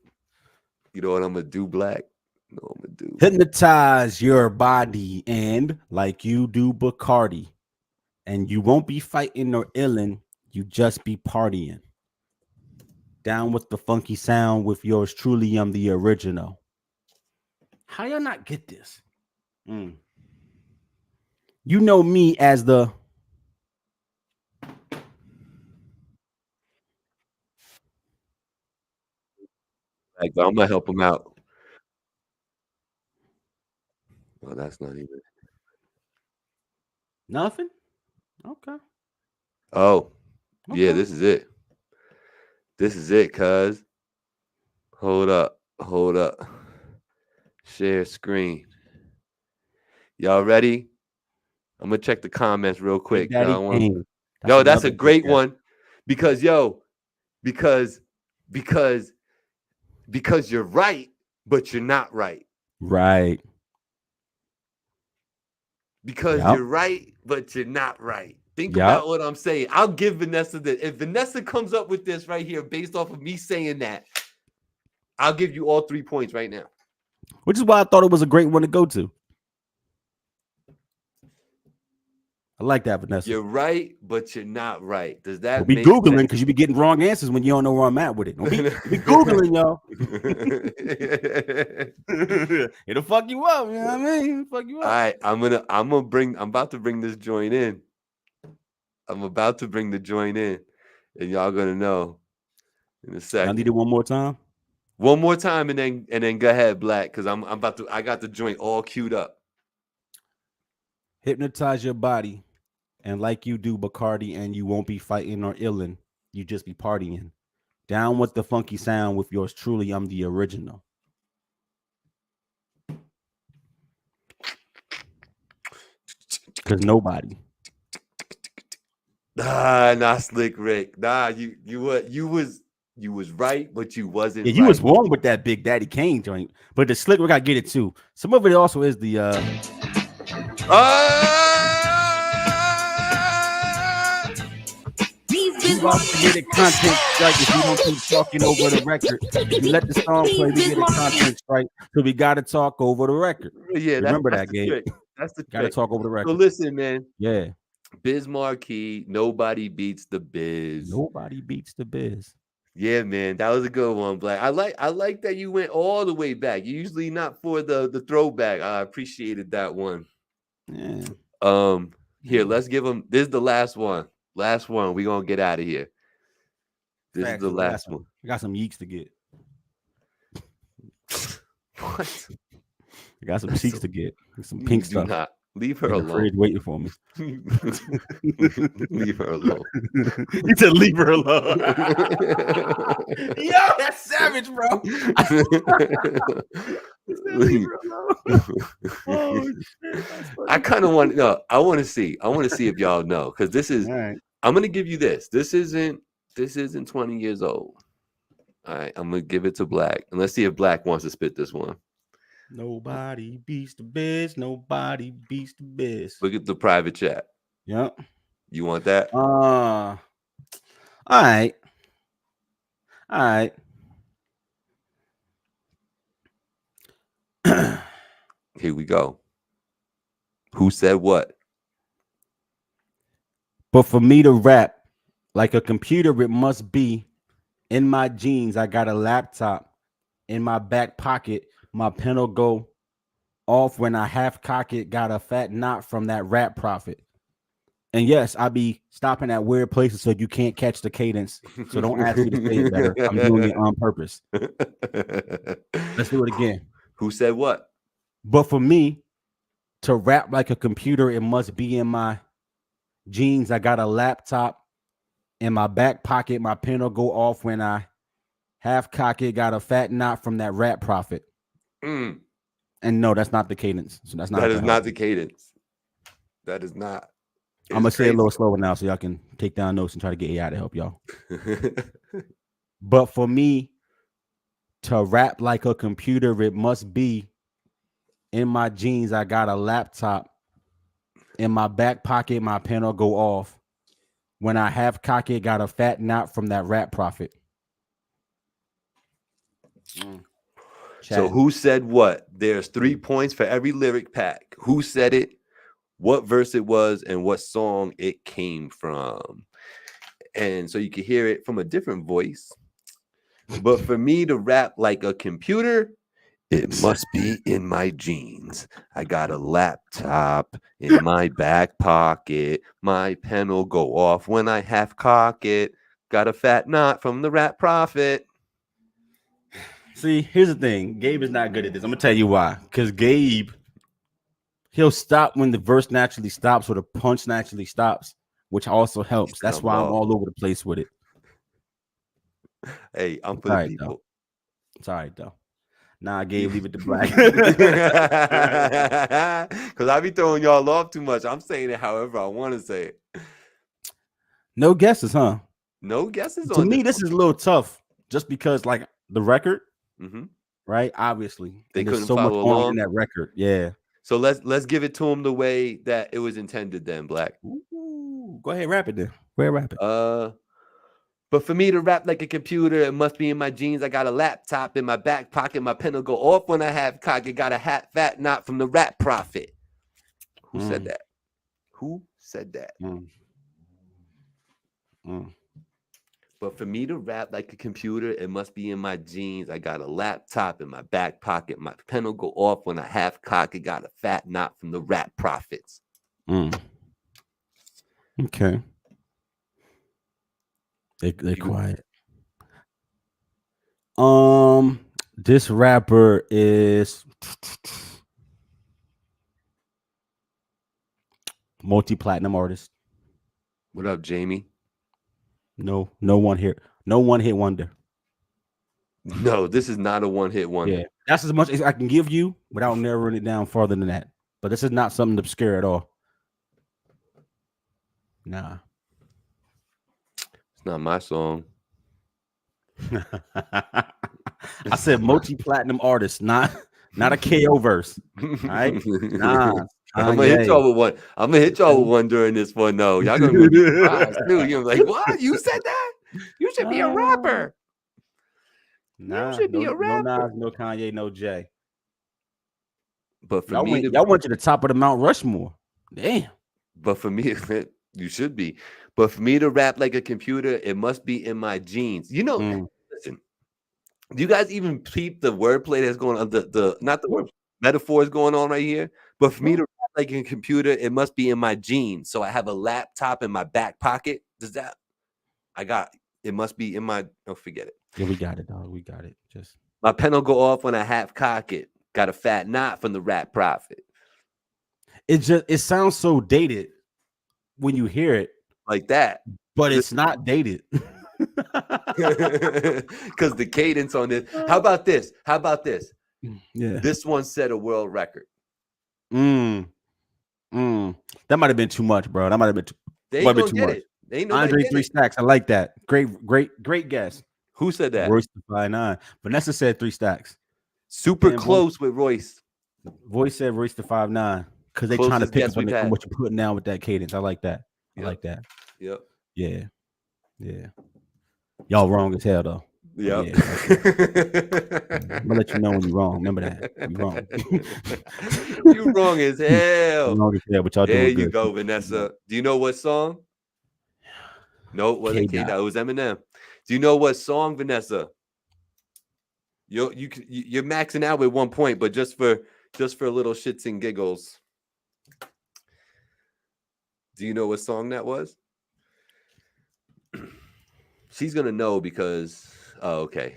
You know what I'm gonna do, Black? No, I'm gonna do. Hypnotize your body and like you do Bacardi. And you won't be fighting or illin', you just be partying. Down with the funky sound with yours truly, I'm the original. How y'all not get this? You know me as the Like, I'm gonna help him out. Well, that's not even. nothing. Okay. Oh, yeah, Okay. this is it. This is it, cuz. Hold up. Hold up. Share screen. Y'all ready? I'm gonna check the comments real Big quick. Daddy Y'all want... Kane. Yo, that's a another great big guy. one. Because because you're right, but you're not right. Right. Because Yep. you're right, but you're not right. Think Yep. about what I'm saying. I'll give Vanessa this. If Vanessa comes up with this right here based off of me saying that, I'll give you all 3 points right now. Which is why I thought it was a great one to go to. I like that, Vanessa. You're right, but you're not right. Does that Don't be make Googling sense? because you be getting wrong answers when you don't know where I'm at with it. Don't be Googling, y'all. It'll fuck you up. You know what I mean? It'll fuck you All up. right, I'm about to bring this joint in. I'm about to bring the joint in, and y'all gonna know in a I second. need it one more time. One more time, and then go ahead, Black, because I got the joint all queued up. Hypnotize your body, and like you do Bacardi, and you won't be fighting or illin'. You just be partying. Down with the funky sound with yours truly, I'm the original. Because nobody. Nah, Slick Rick. Nah, you was right, but you wasn't. Yeah, you right. was wrong with that Big Daddy Kane joint, but the Slick Rick, I get it too. Some of it also is the you about to get a content strike if you don't keep talking over the record. If you let the song play, we get a content strike. So we gotta talk over the record. Yeah, Remember that's that, the Gabe. trick. That's the Gotta trick. talk over the record. So listen, man. Yeah. Biz Marquee, nobody beats the Biz. Nobody beats the Biz. Yeah, man, that was a good one, Black. I like that you went all the way back. You're usually not for the throwback. I appreciated that one. Yeah. Here, let's give them. This is the last one. Last one. We're gonna get out of here. This is the last one. I got some yeeks to get. What? I got some cheeks to get. Some pink Do stuff. not leave her In the alone. fridge waiting for me. Leave her alone. You said leave her alone. Yo, that's savage, bro. Leave her alone. Oh, shit, I kind of want I want to see if y'all know, because this is. all right. I'm gonna give you this. This isn't 20 years old. All right, I'm gonna give it to Black, and let's see if Black wants to spit this one. Nobody beats the Biz. Nobody beats the Biz. Look at the private chat. Yep. You want that? All right. All right. Here we go. Who said what? But for me to rap like a computer, it must be in my jeans. I got a laptop in my back pocket. My pen will go off when I half cock it. Got a fat knot from that rap profit. And yes, I be stopping at weird places so you can't catch the cadence. So don't ask me to say it better. I'm doing it on purpose. Let's do it again. Who said what? But for me to rap like a computer, it must be in my jeans. I got a laptop in my back pocket. My pen will go off when I half cock it. Got a fat knot from that rap profit. Mm. And no, that's not the cadence. So that's not. That is not the cadence. That is not. I'm gonna say it a little slower now so y'all can take down notes and try to get AI to help y'all. But for me to rap like a computer, it must be in my jeans. I got a laptop in my back pocket. My pen will go off when I half cock it. Got a fat knot from that rap profit. So Chat. who said what? There's 3 points for every lyric pack. Who said it? What verse it was, and what song it came from. And so you can hear it from a different voice. But for me to rap like a computer, it must be in my jeans. I got a laptop in my back pocket. My pen will go off when I half cock it. Got a fat knot from the rap profit. See, here's the thing. Gabe is not good at this. I'm gonna tell you why. Because Gabe, he'll stop when the verse naturally stops or the punch naturally stops, which also helps. That's why I'm all over the place with it. Hey, I'm for the people. It's all right though. Nah, Gabe, leave it to Black. Because I be throwing y'all off too much. I'm saying it however I want to say it. No guesses, huh? No guesses. To me, this is a little tough, just because like the record, right? Obviously, they couldn't so much follow along in that record. Yeah. So let's give it to him the way that it was intended. Then Black. Ooh, go ahead, rap it. Then go ahead, rap it. But for me to rap like a computer, it must be in my jeans. I got a laptop in my back pocket. My pen will go off when I have cock. It got a fat knot from the rap profit. Who said that? Who said that? But for me to rap like a computer, it must be in my jeans. I got a laptop in my back pocket. My pen will go off when I half cock. It got a fat knot from the rap profits. Okay. They quiet. This rapper is multi-platinum artist. What up, Jamie? No one here. No one hit wonder. No, this is not a one-hit wonder. Yeah, that's as much as I can give you without narrowing it down farther than that. But this is not something obscure at all. Nah. It's not my song. I said multi-platinum artist, not a KO verse. All right? Nah. I'm gonna hit y'all with one. I'm gonna hit y'all with one during this one. No, y'all gonna be surprised too. You're like, what? You said that? You should be a rapper. Nah, you should be a rapper. No Nas, no Kanye, no Jay. But for y'all me, y'all went to the top of the Mount Rushmore. Damn. But for me, you should be. But for me to rap like a computer, it must be in my genes. You know, listen. Do you guys even peep the wordplay that's going on? Not the word metaphors going on right here. But for me to rap like a computer, it must be in my genes. So I have a laptop in my back pocket. Does that? It must be in my. Oh, forget it. Yeah, we got it, dog. We got it. Just my pen will go off when I half cock it. Got a fat knot from the rap profit. It sounds so dated when you hear it like that, but it's not dated. Because the cadence on this. How about this? Yeah, this one set a world record. That might have been too much, bro. That might have been too much. Andre 3 Stacks. I like that. Great guess. Who said that? Royce the 5'9". Vanessa said 3 Stacks. Super close with Royce. Voice said Royce the 5'9" because they're trying to pick up on what you're putting down with that cadence. I like that. I like that. Yep. Yeah. Y'all wrong as hell though. Yep. Yeah. I'm gonna let you know when you're wrong. Remember that. You're wrong. You wrong as hell. Wrong as hell, but y'all there doing you good. Go, Vanessa. Do you know what song? No, it wasn't K-Dot. It was Eminem. Do you know what song, Vanessa? You're maxing out with 1 point, but just for little shits and giggles. Do you know what song that was? She's gonna know because okay.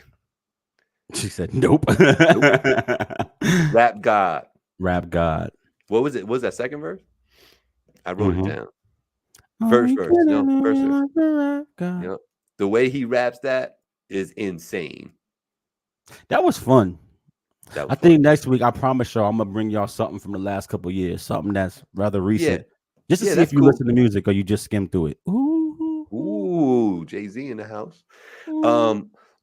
She said nope. Rap God. What was it? What was that second verse? I wrote it down. First verse. No, first verse. Yep. The way he raps that is insane. That was fun. I think next week, I promise y'all, I'm gonna bring y'all something from the last couple of years, something that's rather recent, just to see if you listen to music or you just skim through it. Ooh, Jay-Z in the house.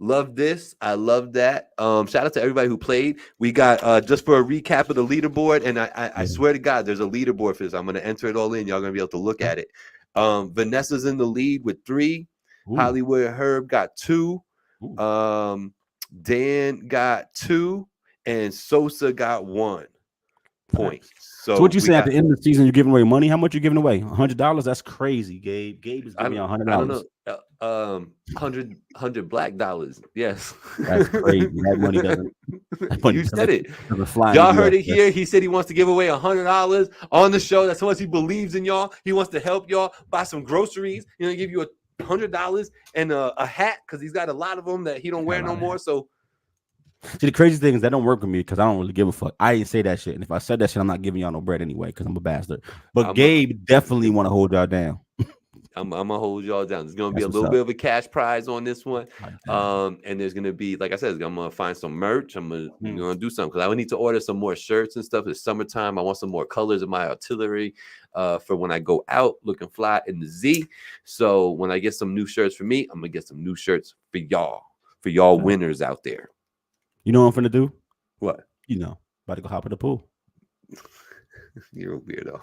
Love this. I love that. Shout out to everybody who played. We got just for a recap of the leaderboard, and I swear to God, there's a leaderboard for this. I'm gonna enter it all in. Y'all gonna be able to look at it. Vanessa's in the lead with 3. Hollywood Herb got 2. Dan got 2, and Sosa got 1 point. So what you say at the end of the season? You're giving away money? How much you giving away? $100? That's crazy, Gabe. Gabe is giving me $100. I don't know. 100 black dollars. Yes, that's crazy. That money doesn't. You said it. Y'all heard it here. He said he wants to give away $100 on the show. That's how much he believes in y'all. He wants to help y'all buy some groceries. Give you $100 and a hat because he's got a lot of them that he don't wear no more. So. See, the crazy thing is that don't work with me because I don't really give a fuck. I didn't say that shit, and if I said that shit, I'm not giving y'all no bread anyway because I'm a bastard. But Gabe definitely want to hold y'all down. I'm gonna hold y'all down. There's gonna be a little bit of a cash prize on this one, and there's gonna be, like I said, I'm gonna find some merch. I'm gonna do something because I would need to order some more shirts and stuff. It's summertime. I want some more colors of my artillery for when I go out looking fly in the Z. So when I get some new shirts for me, I'm gonna get some new shirts for y'all winners out there. You know what I'm finna do? What? About to go hop in the pool. You're a weirdo.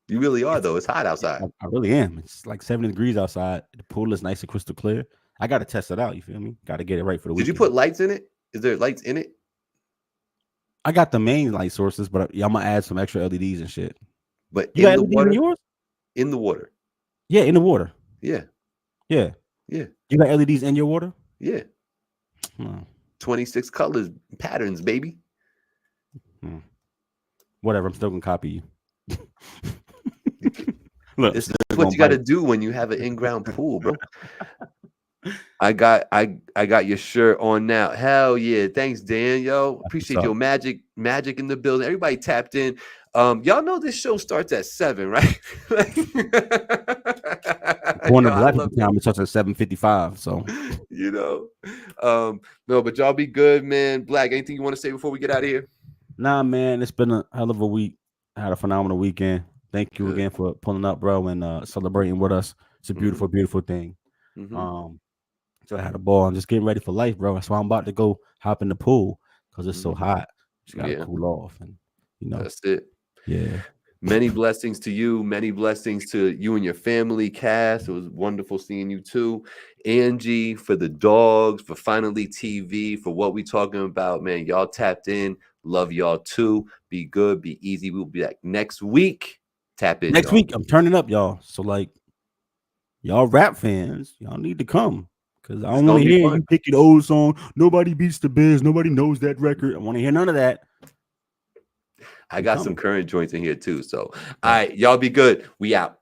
You really are, though. It's hot outside. I really am. It's like 70 degrees outside. The pool is nice and crystal clear. I got to test it out. You feel me? Got to get it right for the weekend. Did you put lights in it? Is there lights in it? I got the main light sources, but I'm going to add some extra LEDs and shit. But you got LEDs in yours? In the water. Yeah, in the water. Yeah. Yeah. Yeah. You got LEDs in your water? Yeah. 26 colors, patterns, baby. Whatever. I'm still going to copy you. Look, this is what you got to do when you have an in-ground pool, bro. I got your shirt on now. Hell yeah. Thanks, Dan. Yo, appreciate your magic in the building. Everybody tapped in. Y'all know this show starts at 7, right? Corner Black time it starts at 7:55. So no, but y'all be good, man. Black, anything you want to say before we get out of here? Nah, man, it's been a hell of a week. I had a phenomenal weekend. Thank you again for pulling up, bro, and celebrating with us. It's a beautiful, beautiful thing. So I had a ball and just getting ready for life, bro. That's why I'm about to go hop in the pool because it's so hot. Just gotta cool off, and that's it. Yeah. Many blessings to you. Many blessings to you and your family, Cass. It was wonderful seeing you too. Angie, for the dogs, for Finally TV, for What We Talking About, man. Y'all tapped in. Love y'all too. Be good. Be easy. We'll be back next week. Tap in. Next week, I'm turning up, y'all. So, like, y'all rap fans, y'all need to come. Because I don't want to hear you picking the old song. Nobody beats the Biz. Nobody knows that record. I want to hear none of that. I got some current joints in here too. So, all right, y'all be good. We out.